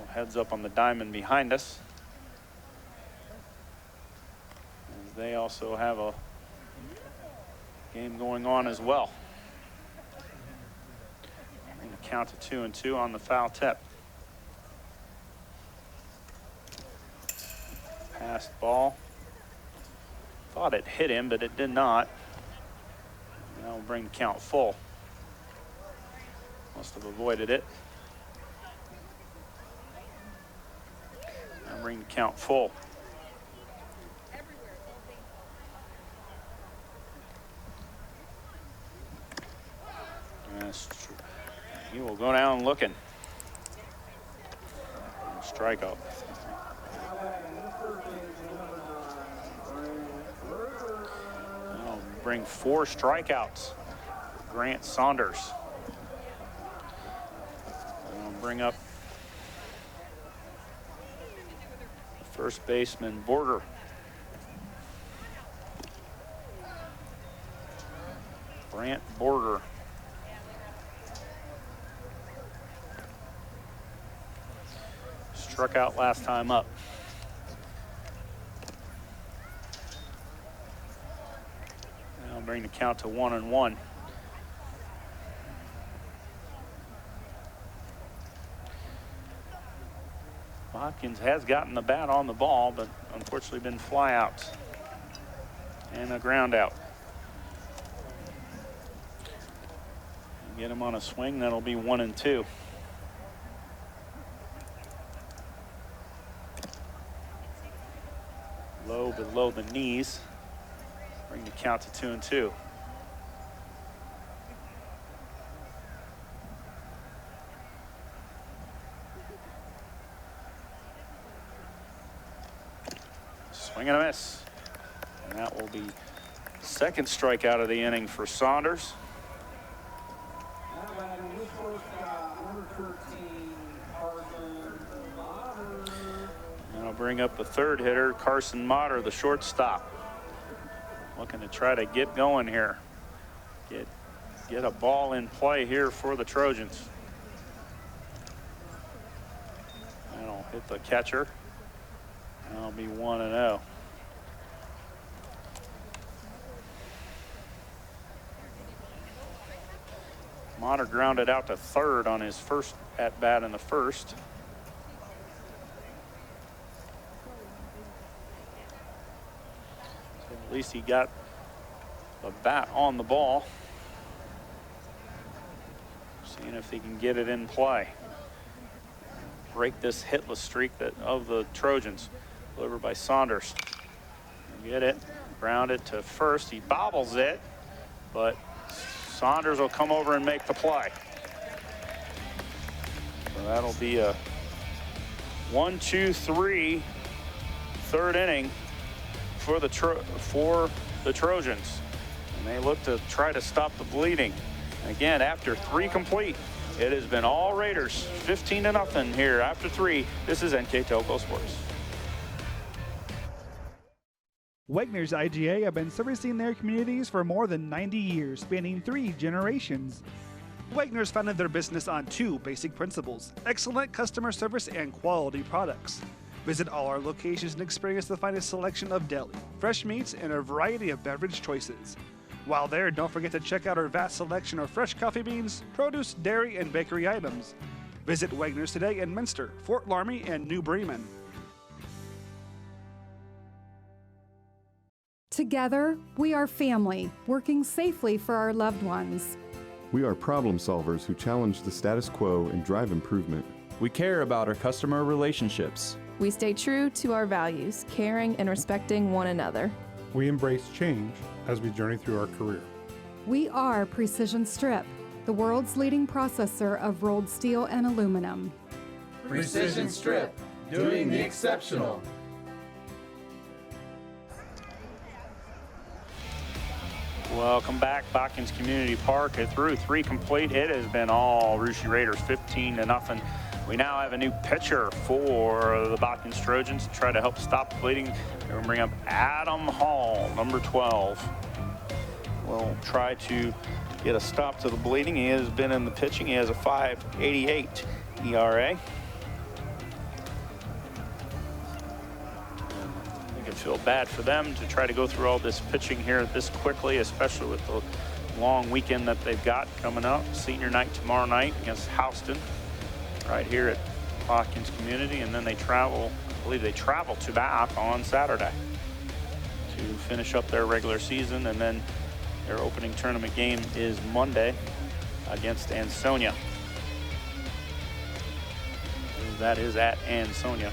Heads up on the diamond behind us. As they also have a game going on as well. And a count to 2-2 on the foul tip. Passed ball. Thought it hit him, but it did not. Now we'll bring the count full. Must have avoided it. Now bring the count full. He will go down looking. Strikeout. Now bring 4 strikeouts. Grant Saunders. I'll bring up first baseman Borger. Brant Borger. Struck out last time up. Now bring the count to 1-1. Botkins has gotten the bat on the ball, but unfortunately been flyouts and a ground out. Get him on a swing, that'll be 1-2. Low below the knees. Bring the count to 2-2. Swing and a miss. And that will be second strikeout of the inning for Saunders. And I'll bring up the third hitter, Carson Motter, the shortstop. Looking to try to get going here. Get a ball in play here for the Trojans. That'll hit the catcher. That'll be 1-0. Motter grounded out to third on his first at-bat in the first. So at least he got the bat on the ball. Seeing if he can get it in play. Break this hitless streak of the Trojans. Delivered by Saunders. Get it, ground it to first. He bobbles it, but Saunders will come over and make the play. So that'll be a 1-2-3 third inning for the Trojans. And they look to try to stop the bleeding. Again, after 3 complete, it has been all Raiders, 15-0 here after 3. This is NKTelco Sports. Wegner's IGA have been servicing their communities for more than 90 years, spanning 3 generations. Wegner's founded their business on 2 basic principles: excellent customer service and quality products. Visit all our locations and experience the finest selection of deli, fresh meats, and a variety of beverage choices. While there, don't forget to check out our vast selection of fresh coffee beans, produce, dairy, and bakery items. Visit Wegner's today in Minster, Fort Laramie, and New Bremen. Together, we are family, working safely for our loved ones. We are problem solvers who challenge the status quo and drive improvement. We care about our customer relationships. We stay true to our values, caring and respecting one another. We embrace change as we journey through our career. We are Precision Strip, the world's leading processor of rolled steel and aluminum. Precision Strip, doing the exceptional. Welcome back, Botkins Community Park. Through 3 complete. It has been all Russia Raiders, 15-0. We now have a new pitcher for the Botkins Trojans to try to help stop the bleeding. We're going to bring up Adam Hall, number 12. We'll try to get a stop to the bleeding. He has been in the pitching. He has a 5.88 ERA. I feel bad for them to try to go through all this pitching here this quickly, especially with the long weekend that they've got coming up. Senior night tomorrow night against Houston, right here at Botkins Community, and then they travel, I believe they travel to back on Saturday to finish up their regular season, and then Their opening tournament game is Monday against Ansonia. That is at Ansonia.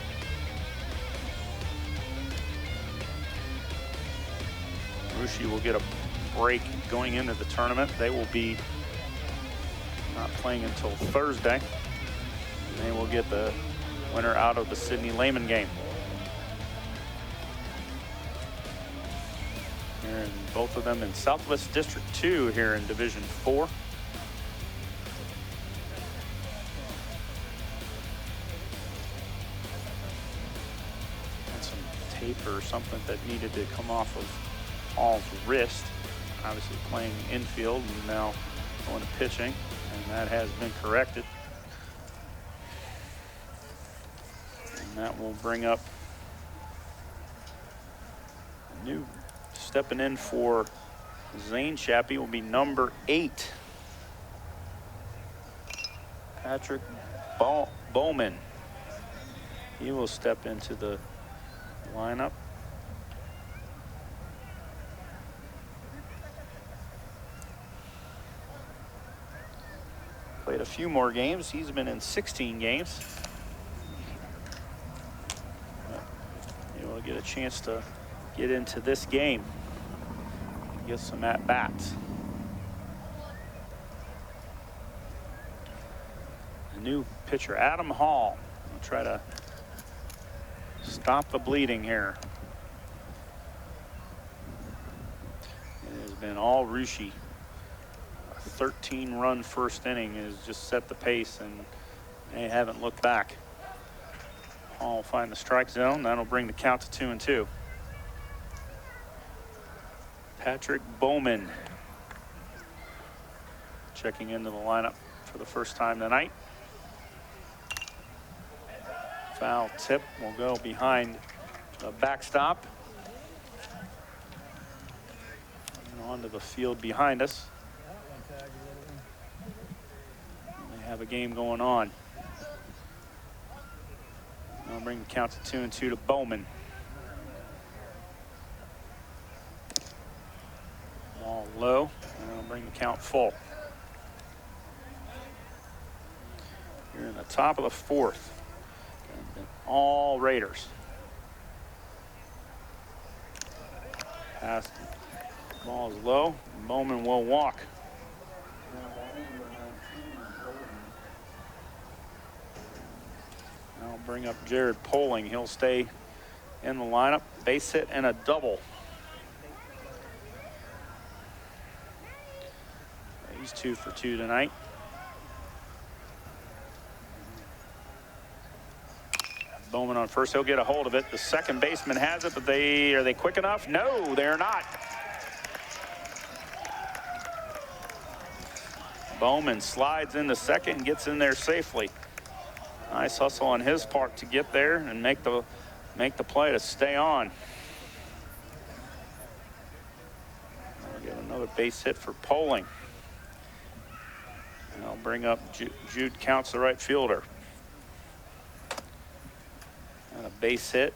Rushi will get a break going into the tournament. They will be not playing until Thursday. And they will get the winner out of the Sidney Lehman game. And both of them in Southwest District 2 here in Division 4. And some tape or something that needed to come off of Hall's wrist. Obviously playing infield and now going to pitching, and that has been corrected. And that will bring up a new stepping in for Zane Shappy will be number 8. Patrick Bowman. He will step into the lineup. Played a few more games. He's been in 16 games. He will get a chance to get into this game. Get some at-bats. The new pitcher, Adam Hall, will try to stop the bleeding here. It has been all Rushi. A 13-run first inning has just set the pace, and they haven't looked back. Hall will find the strike zone. That'll bring the count to 2-2. Patrick Bowman checking into the lineup for the first time tonight. Foul tip will go behind the backstop. And onto the field behind us. They have a game going on. I'll bring the count to 2-2 to Bowman. Ball low, and I'll bring the count full. Here in the top of the 4th. All Raiders. Pass. Ball is low. Bowman will walk. I'll bring up Jared Poling. He'll stay in the lineup. Base hit and a double. He's 2 for 2 tonight. Bowman on first. He'll get a hold of it. The second baseman has it, but are they quick enough? No, they're not. Bowman slides into second and gets in there safely. Nice hustle on his part to get there and make the play to stay on. I'll get another base hit for Poling. And I'll bring up Jude Counts, the right fielder. And a base hit.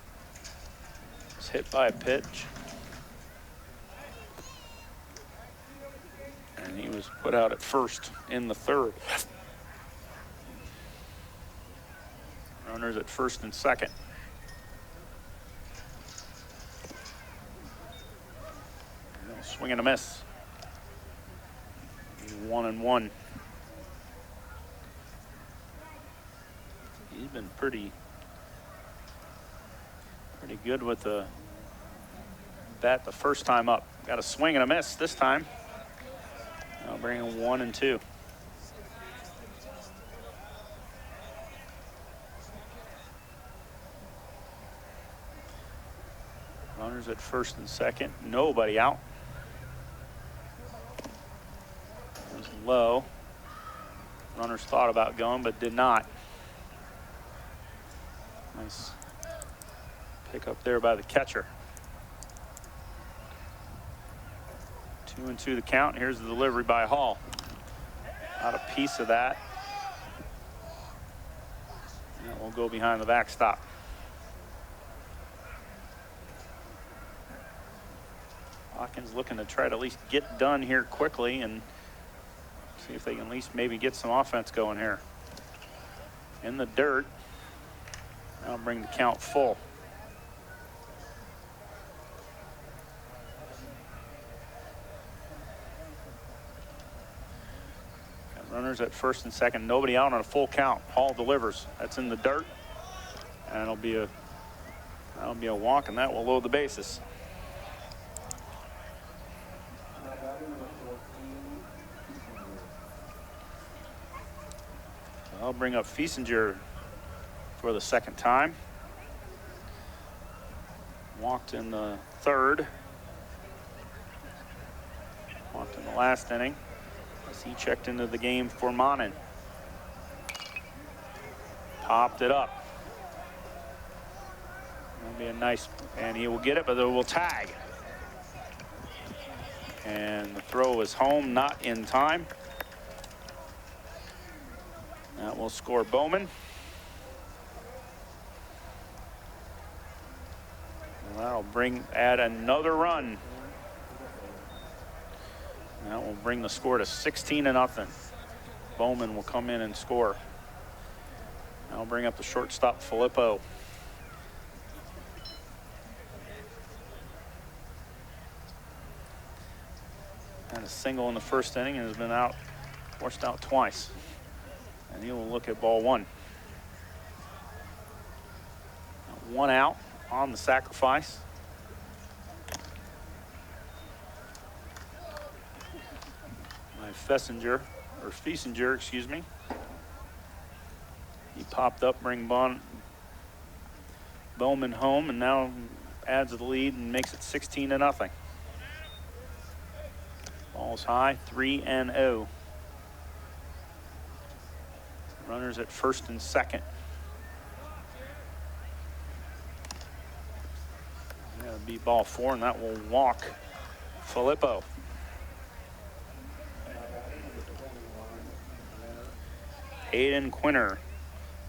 It's hit by a pitch. And he was put out at first in the 3rd. Runners at first and second. Swing and a miss. 1-1. He's been pretty good with the bat the first time up. Got a swing and a miss this time. I'll bring in 1-2. Runners at first and second. Nobody out. It was low. Runners thought about going, but did not. Nice pick up there by the catcher. 2-2 the count. Here's the delivery by Hall. Not a piece of that. And we'll go behind the backstop. Botkins looking to try to at least get done here quickly and see if they can at least maybe get some offense going here. In the dirt. That'll bring the count full. Got runners at first and second. Nobody out on a full count. Hall delivers. That's in the dirt. And that'll be a walk, and that will load the bases. I'll bring up Fiesinger for the second time. Walked in the third. Walked in the last inning as he checked into the game for Monin. Popped it up. That'll be a nice, and he will get it, but it will tag. And the throw is home, not in time. That will score Bowman. And that'll add another run. And that will bring the score to 16-0. Bowman will come in and score. That'll bring up the shortstop, Filippo. Had a single in the first inning and has been forced out twice. And he will look at ball one. One out on the sacrifice. By Fiesinger, excuse me. He popped up, bring Bowman home, and now adds the lead and makes it 16-0. Ball's high, 3-0. Runners at first and second. That'll be ball four, and that will walk Filippo. Hayden Quinter,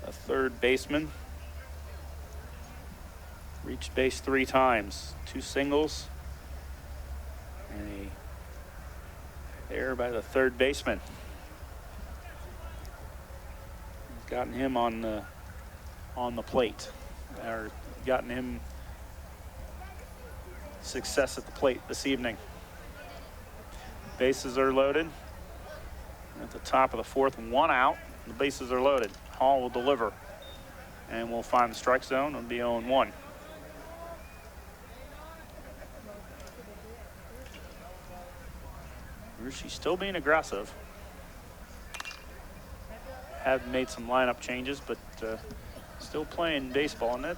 a third baseman. Reached base 3 times, 2 singles, and a error by the third baseman. Gotten him on the plate, or gotten him success at the plate this evening. Bases are loaded. At the top of the fourth, 1 out. The bases are loaded. Hall will deliver, and we'll find the strike zone. It'll be 0-1. She's still being aggressive. Have made some lineup changes, but still playing baseball, and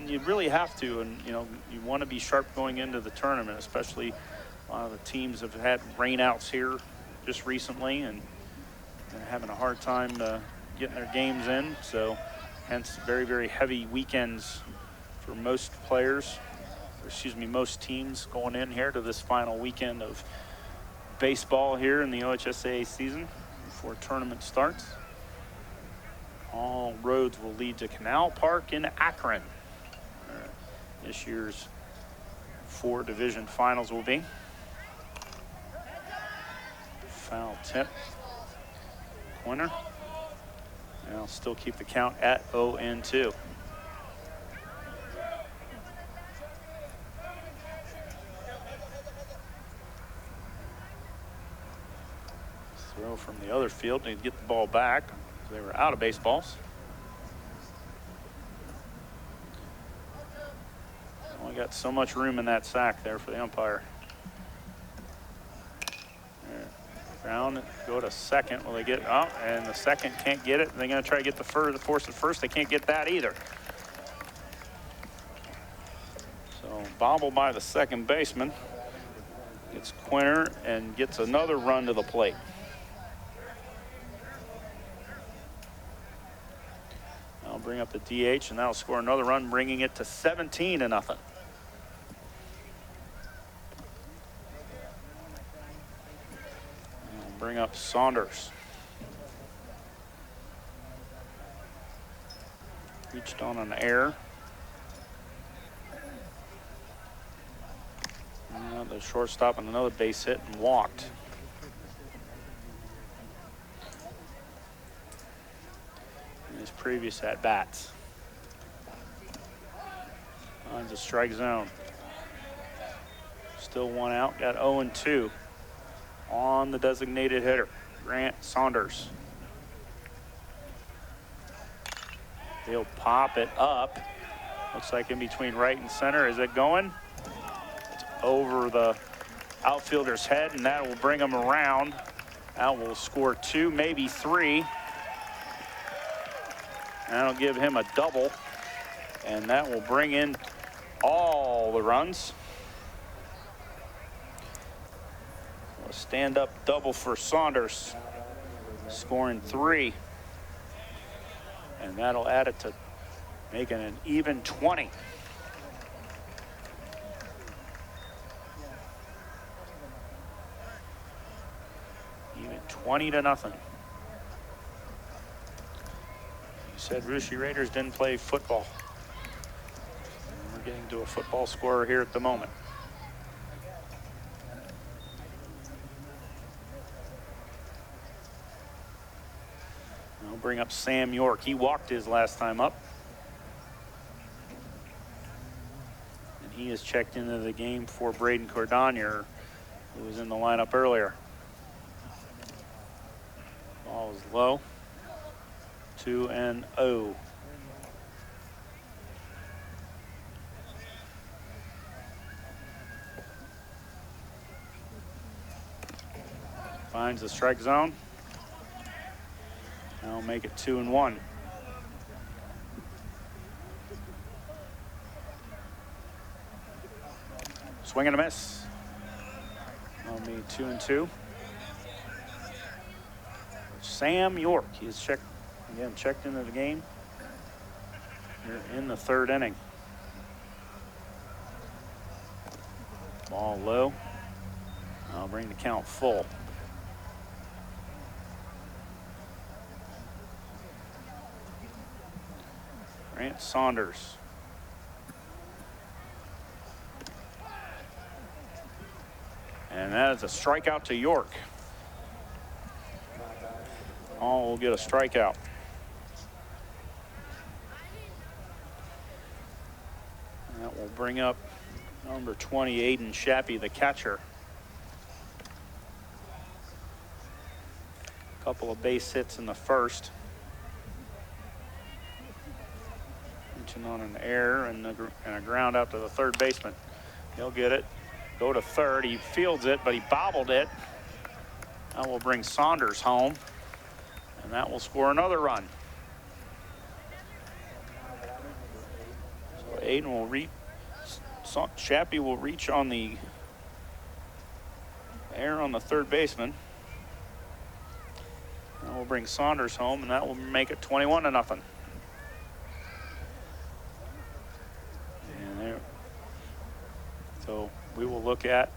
you really have to. And you want to be sharp going into the tournament, especially a lot of the teams have had rainouts here just recently, and they're having a hard time getting their games in. So, hence very, very heavy weekends for most players. Most teams going in here to this final weekend of baseball here in the OHSAA season before tournament starts. All roads will lead to Canal Park in Akron. This year's 4 division finals will be. Foul tip. Quinter. And I'll still keep the count at 0-2. Throw from the other field to get the ball back. They were out of baseballs. Only got so much room in that sack there for the umpire. Ground, go to second. Will they get up? And the second can't get it. They're going to try to get the force at first. They can't get that either. So bobble by the second baseman. Gets Quinter and gets another run to the plate. I'll bring up the DH, and that'll score another run, bringing it to 17-0. Bring up Saunders. Reached on an error. The shortstop on another base hit and walked. In his previous at-bats. Finds a strike zone. Still one out, got 0-2 on the designated hitter, Grant Saunders. He'll pop it up. Looks like in between right and center. Is it going? It's over the outfielder's head, and that will bring him around. That will score 2, maybe 3. That'll give him a double, and that will bring in all the runs. A stand-up double for Saunders, scoring 3. And that'll add it to making an even 20. Even 20-0. You said Russia Raiders didn't play football. We're getting to a football scorer here at the moment. I'll bring up Sam York. He walked his last time up. And he has checked into the game for Braden Cordonier, who was in the lineup earlier. Ball is low. 2-0. Finds the strike zone. That'll make it 2-1. Swing and a miss. That'll be 2-2. Sam York, he has checked into the game. You're in the 3rd inning. Ball low. I'll bring the count full. Grant Saunders. And that is a strikeout to York. Hall will get a strikeout. And that will bring up number 20, Aiden Shappy, the catcher. A couple of base hits in the first. On an error and a ground out to the 3rd baseman. He'll get it, go to 3rd. He fields it, but he bobbled it. That will bring Saunders home, and that will score another run. So Aiden will Shappy will reach on the error on the 3rd baseman. That will bring Saunders home, and that will make it 21-0. So we will look at,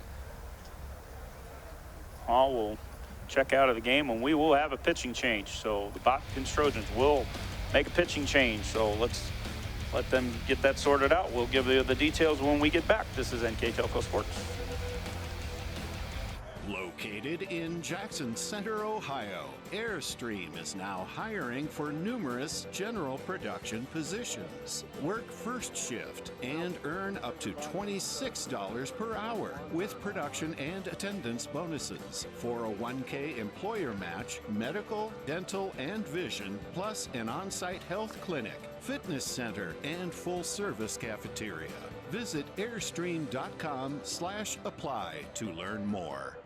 Hall will check out of the game, and we will have a pitching change. So the Botkins Trojans will make a pitching change. So let's let them get that sorted out. We'll give you the details when we get back. This is NKTelco Sports. Located in Jackson Center, Ohio, Airstream is now hiring for numerous general production positions. Work first shift and earn up to $26 per hour with production and attendance bonuses. 401k employer match, medical, dental, and vision, plus an on-site health clinic, fitness center, and full-service cafeteria. Visit airstream.com/apply to learn more.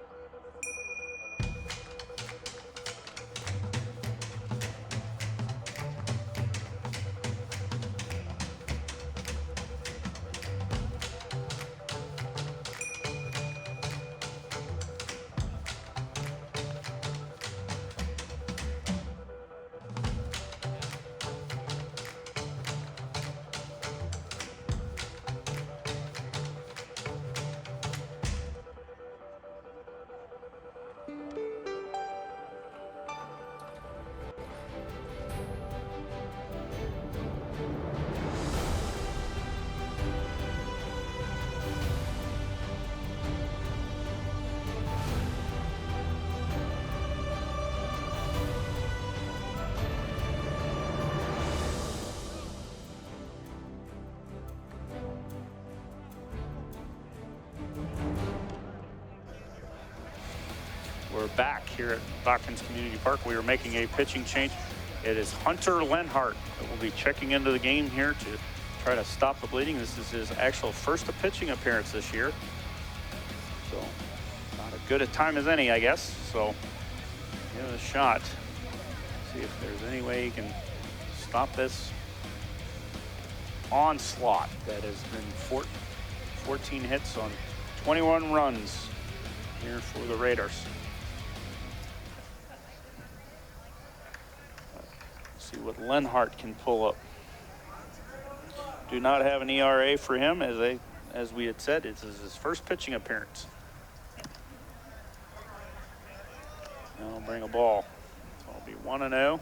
we're back here at Botkins Community Park. We are making a pitching change. It is Hunter Lenhart that will be checking into the game here to try to stop the bleeding. This is his actual first pitching appearance this year. So not as good a time as any, I guess. So give it a shot. See if there's any way he can stop this onslaught that has been 14 hits on 21 runs here for the Raiders. Let's see what Lenhart can pull up. Do not have an ERA for him, as we had said. This is his first pitching appearance. Now I'll bring a ball. So it'll be 1-0.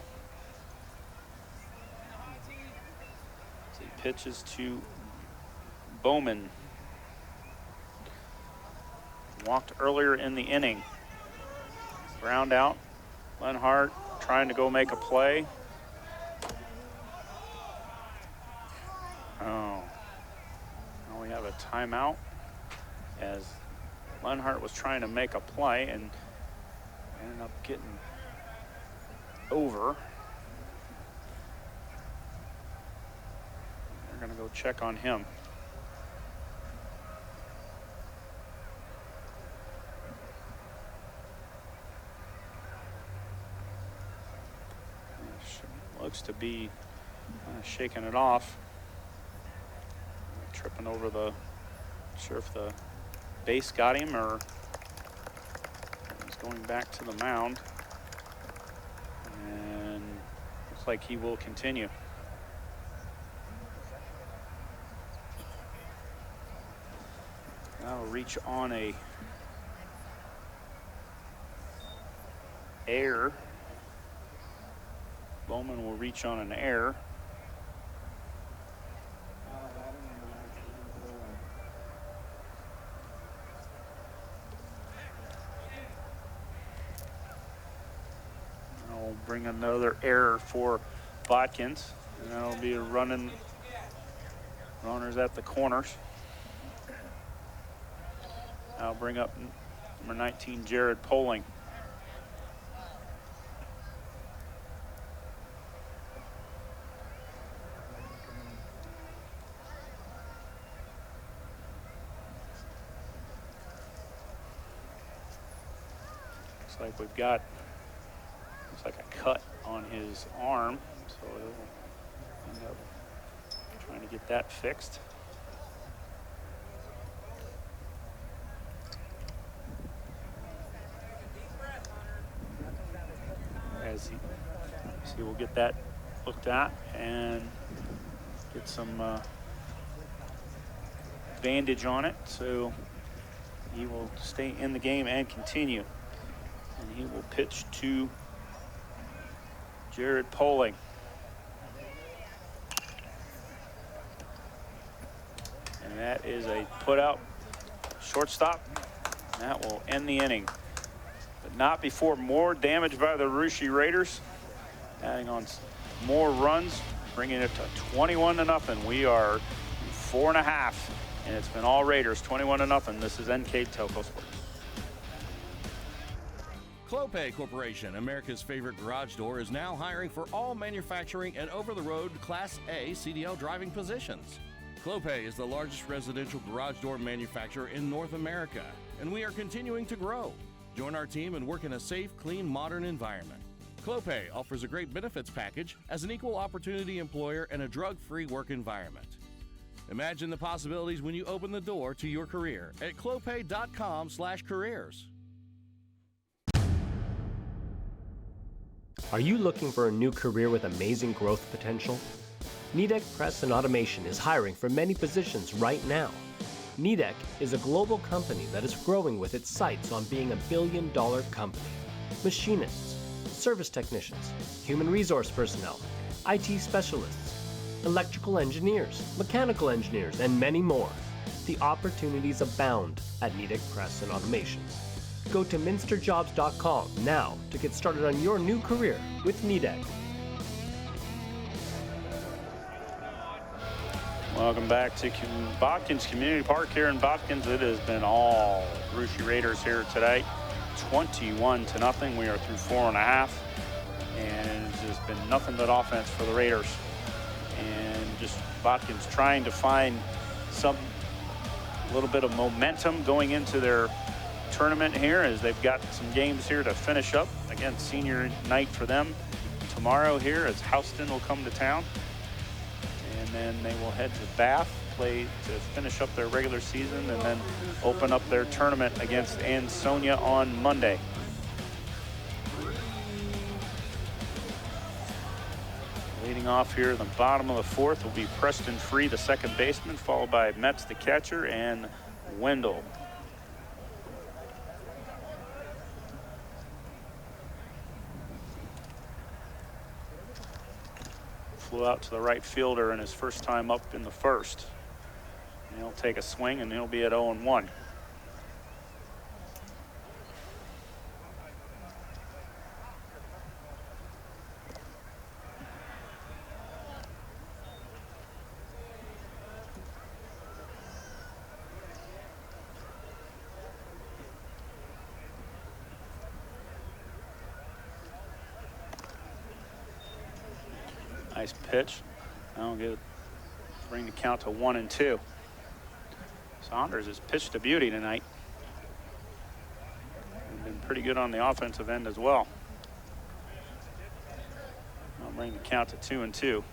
As he pitches to Bowman. Walked earlier in the inning. Ground out. Lenhart trying to go make a play. Oh. Now we have a timeout as Lenhart was trying to make a play and ended up getting over. They're going to go check on him. Looks to be shaking it off. Tripping over the, not sure if the base got him or he's going back to the mound. And looks like he will continue. Now reach on a air. Bowman will reach on an air. I'll bring another error for Botkins, and that'll be a running runners at the corners. I'll bring up number 19, Jared Poling. Like we've got, looks like a cut on his arm, so he'll end up trying to get that fixed. As he will get that looked at and get some bandage on it, so he will stay in the game and continue. And he will pitch to Jared Poling. And that is a put out shortstop. And that will end the inning. But not before more damage by the Russia Raiders. Adding on more runs, bringing it to 21-0. We are 4.5, and it's been all Raiders, 21-0. This is NKTelco Sports. Clopay Corporation, America's favorite garage door, is now hiring for all manufacturing and over-the-road Class A CDL driving positions. Clopay is the largest residential garage door manufacturer in North America, and we are continuing to grow. Join our team and work in a safe, clean, modern environment. Clopay offers a great benefits package as an equal opportunity employer and a drug-free work environment. Imagine the possibilities when you open the door to your career at clopay.com/careers. Are you looking for a new career with amazing growth potential? Nidec Press and Automation is hiring for many positions right now. Nidec is a global company that is growing with its sights on being a billion-dollar company. Machinists, service technicians, human resource personnel, IT specialists, electrical engineers, mechanical engineers, and many more. The opportunities abound at Nidec Press and Automation. Go to minsterjobs.com now to get started on your new career with Nidec. Welcome back to Botkins Community Park here in Botkins. It has been all Russia Raiders here today. 21-0. We are through 4.5, and it's just been nothing but offense for the Raiders. And just Botkins trying to find a little bit of momentum going into their tournament here, as they've got some games here to finish up. Again, senior night for them tomorrow here, as Houston will come to town, and then they will head to Bath, play to finish up their regular season, and then open up their tournament against Ansonia on Monday. Leading off here in the bottom of the fourth will be Preston Free, the second baseman, followed by Metz, the catcher, and Wendell. Flew out to the right fielder in his first time up in the first. And he'll take a swing, and he'll be at 0-1. Nice pitch. I'll bring the count to 1-2. Saunders has pitched a beauty tonight. He's been pretty good on the offensive end as well. I'll bring the count to 2-2.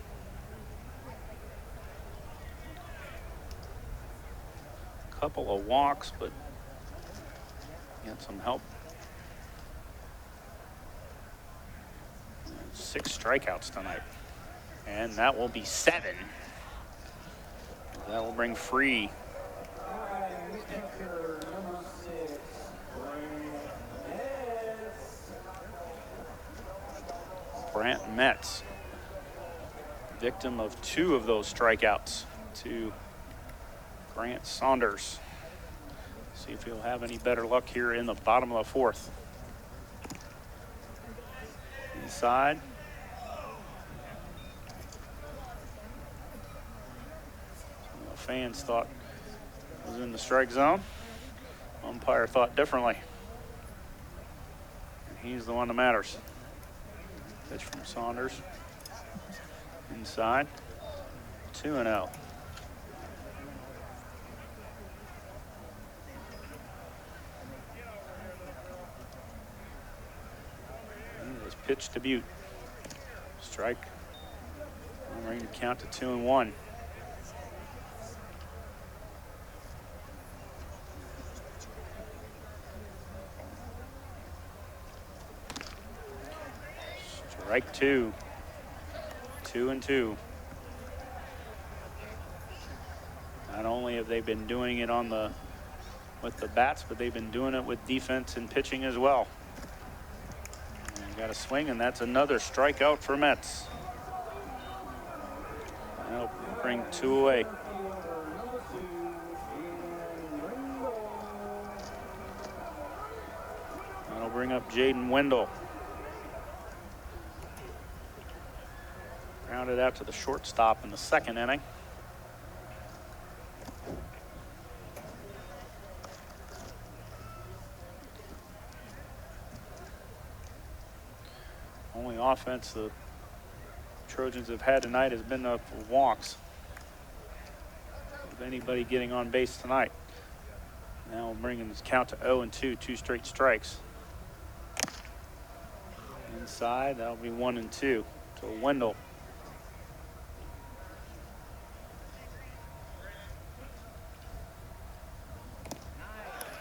Couple of walks, but got some help. 6 strikeouts tonight. And that will be 7. That will bring Free. Brant Metz, victim of 2 of those strikeouts to Grant Saunders. See if he'll have any better luck here in the bottom of the fourth. Inside. Fans thought was in the strike zone. Umpire thought differently. And he's the one that matters. Pitch from Saunders. Inside. 2-0. His pitch debut. Strike. I'll bring the count to 2-1. Strike 2. 2-2. Not only have they been doing it with the bats, but they've been doing it with defense and pitching as well. And got a swing, and that's another strikeout for Metz. That'll bring 2 away. That'll bring up Jaden Wendell. Grounded out to the shortstop in the second inning. Only offense the Trojans have had tonight has been the walks. Of anybody getting on base tonight. Now we're bringing this count to 0-2, 2 straight strikes. Inside, that'll be 1-2 to Wendell.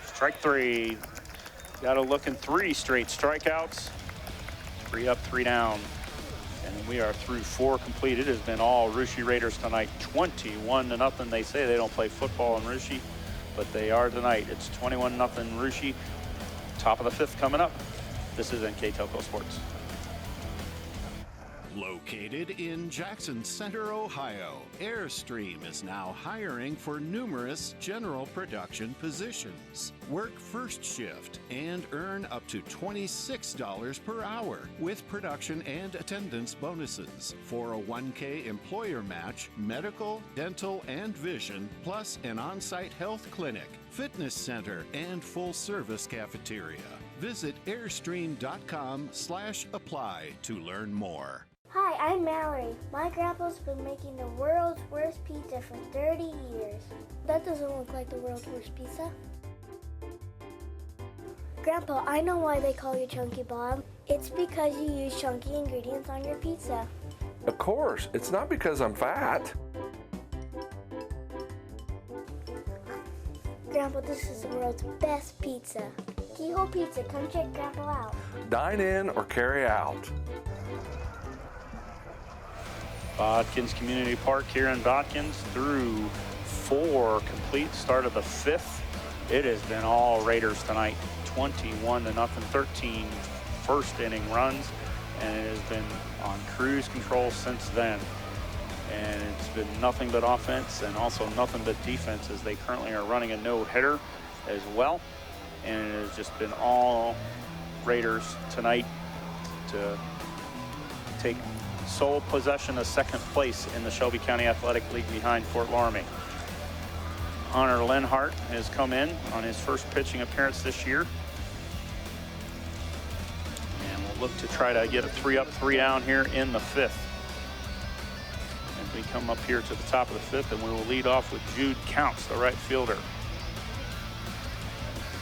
Strike 3. Got a look in 3 straight strikeouts. 3 up, 3 down. And we are through 4 complete. It has been all Russia Raiders tonight. 21-0. They say they don't play football in Russia, but they are tonight. It's 21-0 Russia. Top of the 5th coming up. This is NKTelco Sports. Located in Jackson Center, Ohio, Airstream is now hiring for numerous general production positions. Work first shift and earn up to $26 per hour with production and attendance bonuses. 401k employer match, medical, dental, and vision, plus an on-site health clinic, fitness center, and full-service cafeteria. Visit airstream.com/apply to learn more. Hi, I'm Mallory. My grandpa's been making the world's worst pizza for 30 years. That doesn't look like the world's worst pizza. Grandpa, I know why they call you Chunky Bob. It's because you use chunky ingredients on your pizza. Of course, it's not because I'm fat. Grandpa, this is the world's best pizza. Keyhole Pizza, come check Grandpa out. Dine in or carry out. Botkins Community Park here in Botkins through 4 complete, start of the 5th. It has been all Raiders tonight, 21-0, 13 first inning runs, and it has been on cruise control since then. And it's been nothing but offense and also nothing but defense, as they currently are running a no-hitter as well. And it has just been all Raiders tonight to take sole possession of second place in the Shelby County Athletic League behind Fort Laramie. Hunter Lenhart has come in on his first pitching appearance this year. And we'll look to try to get a 3-up, 3-down here in the 5th. As we come up here to the top of the 5th, and we will lead off with Jude Counts, the right fielder.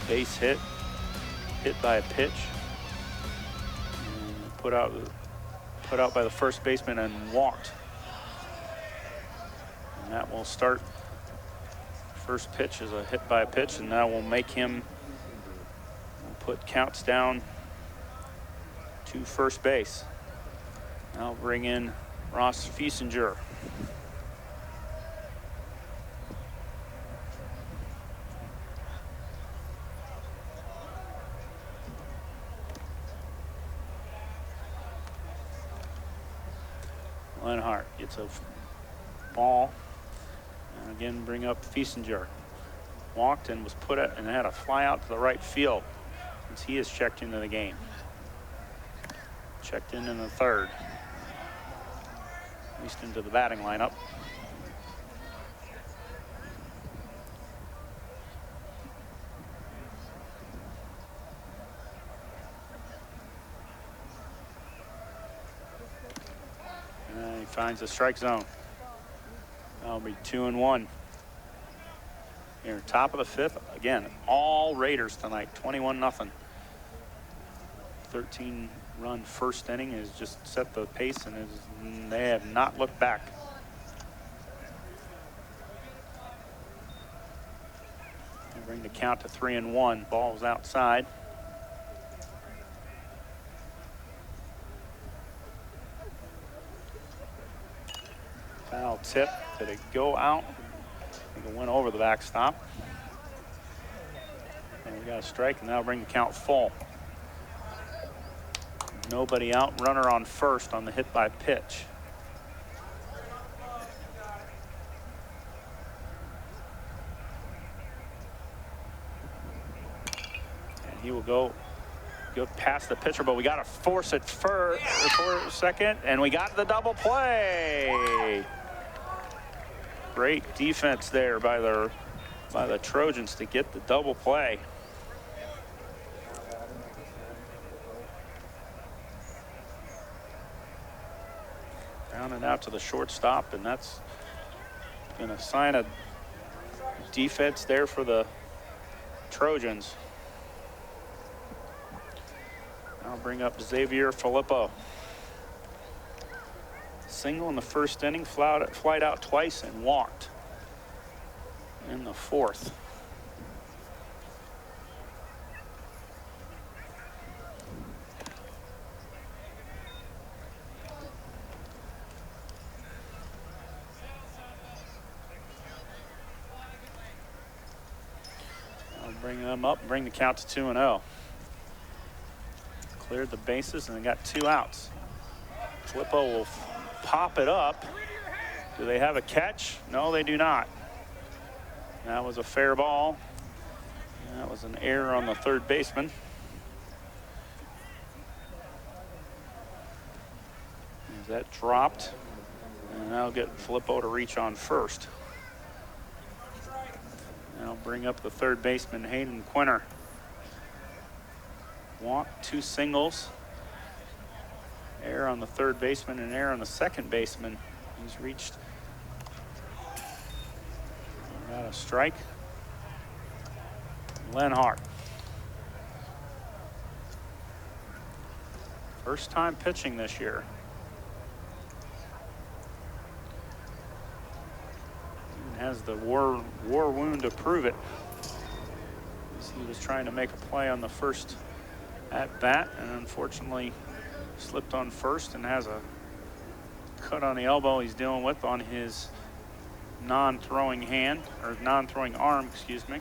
Base hit by a pitch. And put out by the first baseman and walked. And that will start. First pitch is a hit by a pitch, and that will make him, we'll put Counts down to first base. I'll bring in Ross Fiesinger. Lenhart gets a ball, and again bring up Fiesinger. Walked and was put at, and had a fly out to the right field, since he is checked into the game. Checked in the 3rd, at least into the batting lineup. And he finds the strike zone. That'll be 2-1. Here, top of the 5th. Again, all Raiders tonight, 21-0. 13-run first inning has just set the pace, and they have not looked back. They bring the count to 3-1. Ball's outside. Foul tip. Did it go out? I think it went over the backstop. And we got a strike, and that'll bring the count full. Nobody out. Runner on first on the hit by pitch. And he will go past the pitcher, but we got to force it for second, and we got the double play. Great defense there by the Trojans to get the double play. Down and out to the shortstop, and that's going to sign a defense there for the Trojans. I'll bring up Xavier Filippo. Single in the first inning, flied out twice and walked in the 4th. I'll bring them up, bring the count to 2-0. Cleared the bases, and they got 2 outs. Filippo will pop it up. Do they have a catch? No, they do not. That was a fair ball. That was an error on the 3rd baseman. As that dropped, and that'll get Filippo to reach on first. And I'll bring up the 3rd baseman, Hayden Quinter. Walk, 2 singles. Error on the third baseman and error on the second baseman. He's reached. Got a strike. Lenhart. First time pitching this year. Even has the war wound to prove it. He was trying to make a play on the first at bat and unfortunately slipped on first and has a cut on the elbow he's dealing with on his non-throwing hand, or non-throwing arm, excuse me.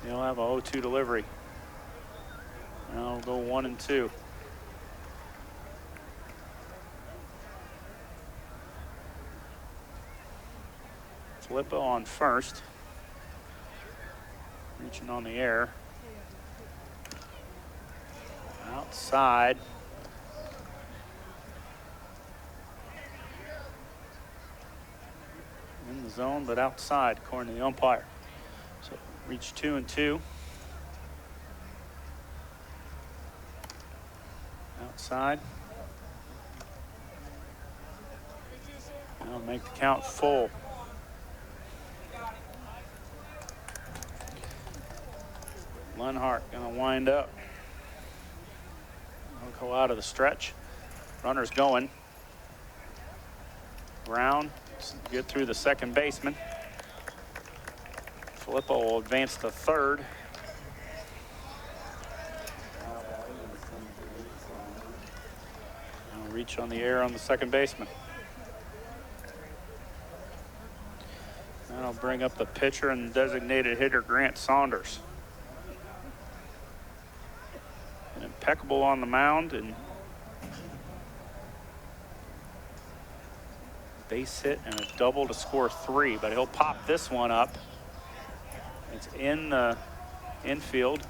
He'll have a 0-2 delivery. Now we'll go 1 and 2. Filippo on first. Reaching on the air. Outside. In the zone, but outside, according to the umpire. So reach 2 and 2. Outside. Now make the count full. Lenhart gonna wind up. He'll go out of the stretch. Runner's going. Brown, get through the second baseman. Filippo will advance to third. Now reach on the air on the second baseman. That'll bring up the pitcher and designated hitter Grant Saunders. Impeccable on the mound and base hit and a double to score 3, but he'll pop this one up. It's in the infield.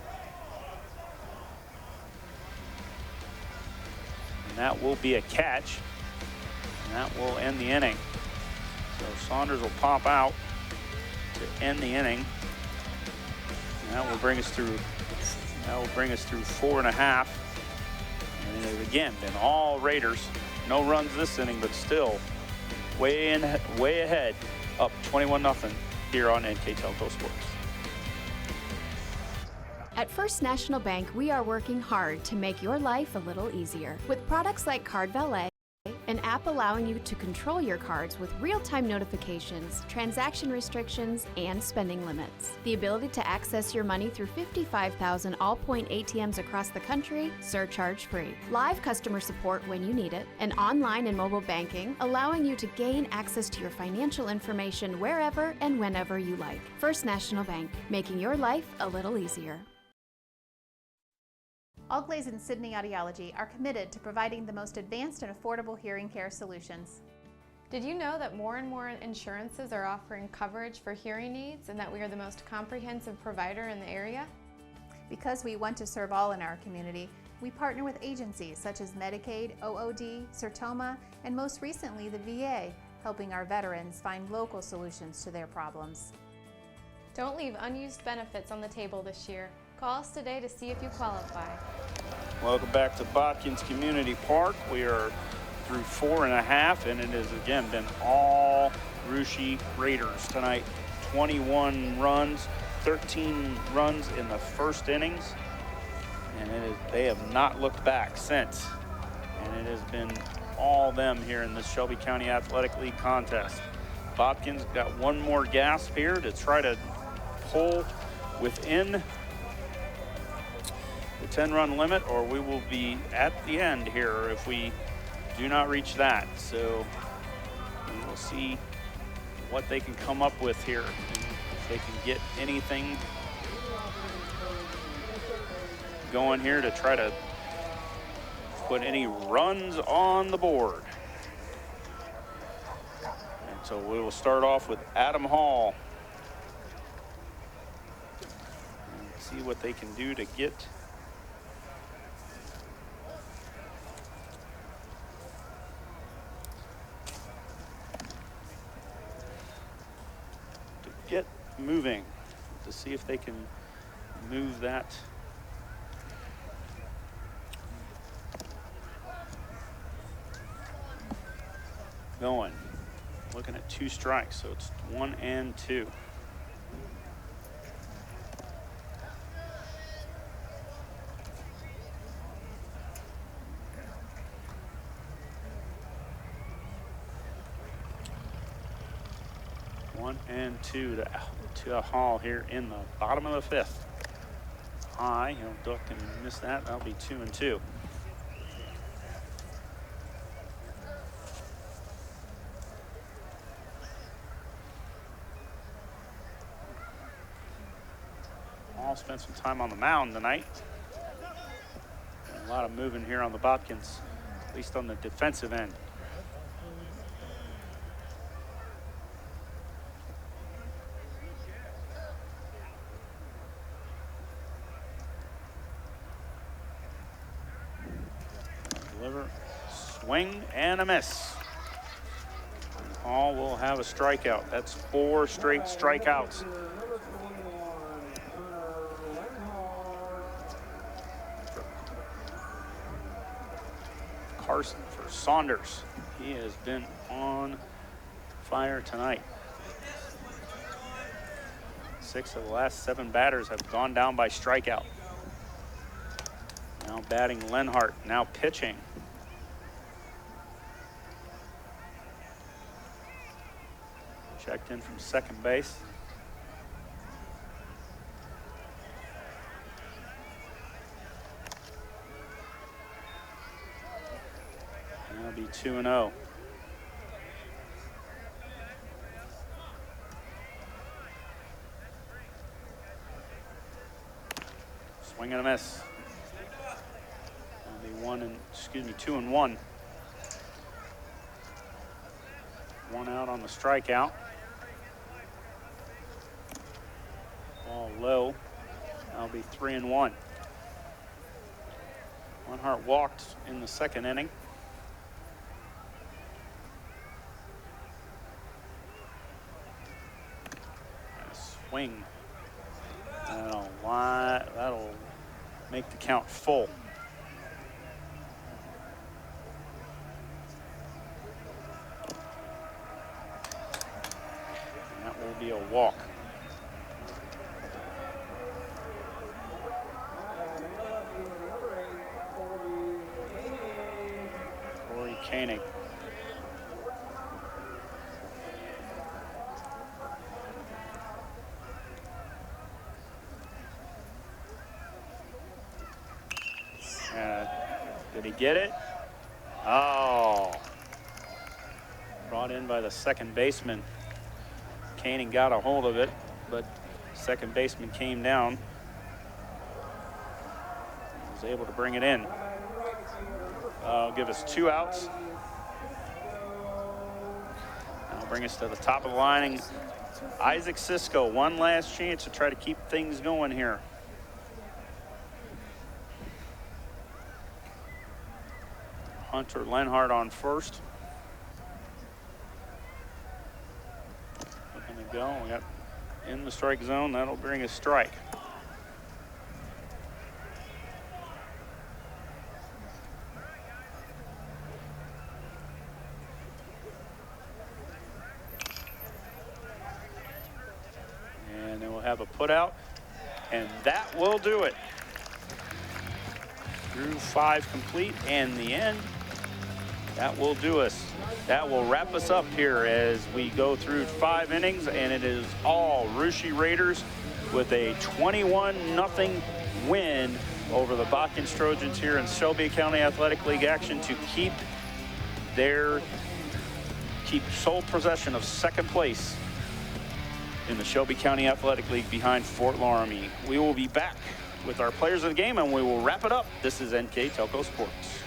And that will be a catch. And that will end the inning. So Saunders will pop out to end the inning. And that will bring us through 4.5. And it has again been all Raiders. No runs this inning, but still way ahead, up 21-0 here on NKTelco Sports. At First National Bank, we are working hard to make your life a little easier. With products like Card Valet, an app allowing you to control your cards with real-time notifications, transaction restrictions, and spending limits. The ability to access your money through 55,000 all-point ATMs across the country, surcharge-free. Live customer support when you need it, and online and mobile banking, allowing you to gain access to your financial information wherever and whenever you like. First National Bank, making your life a little easier. Allglaze and Sydney Audiology are committed to providing the most advanced and affordable hearing care solutions. Did you know that more and more insurances are offering coverage for hearing needs and that we are the most comprehensive provider in the area? Because we want to serve all in our community, we partner with agencies such as Medicaid, OOD, Sertoma, and most recently the VA, helping our veterans find local solutions to their problems. Don't leave unused benefits on the table this year. Call us today to see if you qualify. Welcome back to Botkins Community Park. We are through 4.5, and it has again been all Russia Raiders tonight. 21 runs, 13 runs in the first innings, and they have not looked back since. And it has been all them here in this Shelby County Athletic League contest. Botkins got one more gasp here to try to pull within the 10-run limit, or we will be at the end here if we do not reach that. So we will see what they can come up with here, if they can get anything going here to try to put any runs on the board. And so we will start off with Adam Hall and see what they can do to get moving. to see if they can move that. Going. Looking at 2 strikes, so it's 1-2. One and two to Hall here in the bottom of the 5th. High, he'll duck and miss that. That'll be 2-2. Hall spent some time on the mound tonight. A lot of moving here on the Botkins, at least on the defensive end. Deliver, swing, and a miss. Hall will have a strikeout. That's 4 straight strikeouts. Carson for Saunders. He has been on fire tonight. 6 of the last 7 batters have gone down by strikeout. Now batting Lenhart, now pitching. Checked in from second base. That'll be 2-0. Swing and a miss. That'll be 2-1. 1 out on the strikeout. Ball low. That'll be 3-1. Lenhart walked in the 2nd inning. And a swing. That'll make the count full. And that will be a walk. Koenig. Did he get it? Oh. Brought in by the second baseman. Koenig got a hold of it, but second baseman came down. Was able to bring it in. Give us 2 outs. That'll bring us to the top of the line. And Isaac Cisco, one last chance to try to keep things going here. Hunter Lenhart on first. Looking to go. We got in the strike zone. That'll bring a strike. And then we'll have a put out, and that will do it. Through 5 complete, and the end. That will do us. That will wrap us up here as we go through 5 innings, and it is all Russia Raiders with a 21-0 win over the Botkins Trojans here in Shelby County Athletic League action to keep sole possession of 2nd place in the Shelby County Athletic League behind Fort Laramie. We will be back with our players of the game, and we will wrap it up. This is NKTelco Sports.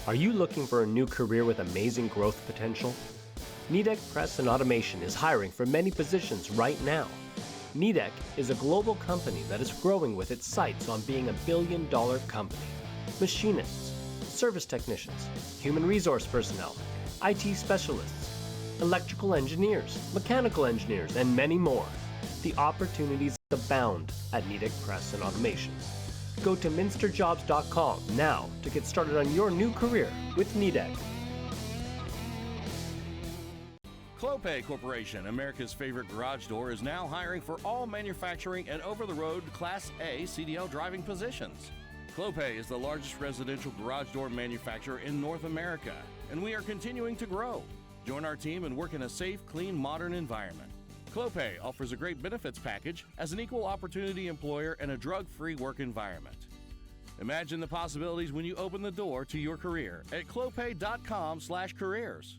Are you looking for a new career with amazing growth potential? Nidec Press and Automation is hiring for many positions right now. Nidec is a global company that is growing with its sights on being a billion-dollar company. Machinists, service technicians, human resource personnel, IT specialists, electrical engineers, mechanical engineers, and many more. The opportunities abound at Nidec Press and Automation. Go to minsterjobs.com now to get started on your new career with Nidec. Clopay Corporation, America's favorite garage door, is now hiring for all manufacturing and over-the-road Class A CDL driving positions. Clopay is the largest residential garage door manufacturer in North America, and we are continuing to grow. Join our team and work in a safe, clean, modern environment. Clopay offers a great benefits package as an equal opportunity employer and a drug-free work environment. Imagine the possibilities when you open the door to your career at clopay.com/careers.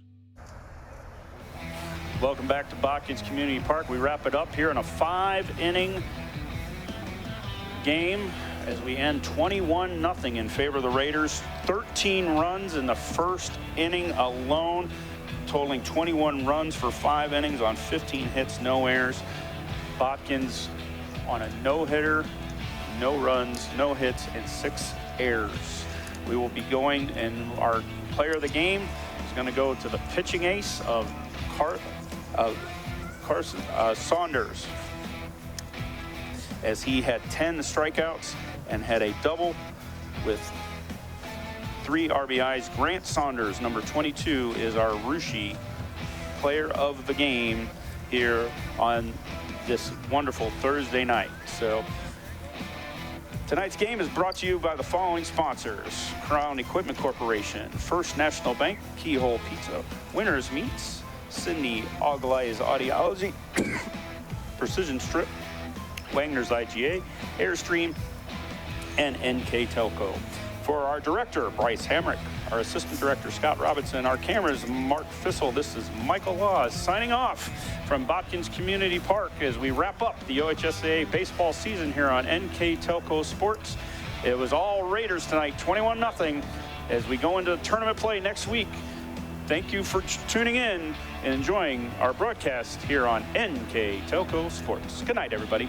Welcome back to Botkins Community Park. We wrap it up here in a 5-inning game as we end 21-0 in favor of the Raiders. 13 runs in the first inning alone, totaling 21 runs for 5 innings on 15 hits, no errors. Botkins on a no-hitter, no runs, no hits, and 6 errors. We will be going, and our player of the game is going to go to the pitching ace of Carson Saunders, as he had 10 strikeouts and had a double with 3 RBIs. Grant Saunders, number 22, is our Rushi player of the game here on this wonderful Thursday night. So tonight's game is brought to you by the following sponsors: Crown Equipment Corporation, First National Bank, Keyhole Pizza, Winners Meats, Sydney Auglai's Audiology, Precision Strip, Wagner's IGA, Airstream, and NKTelco. For our director, Bryce Hamrick, our assistant director, Scott Robinson, our cameras, Mark Fissel. This is Michael Laws signing off from Botkins Community Park as we wrap up the OHSAA baseball season here on NKTelco Sports. It was all Raiders tonight, 21-0, as we go into tournament play next week. Thank you for tuning in and enjoying our broadcast here on NKTelco Sports. Good night, everybody.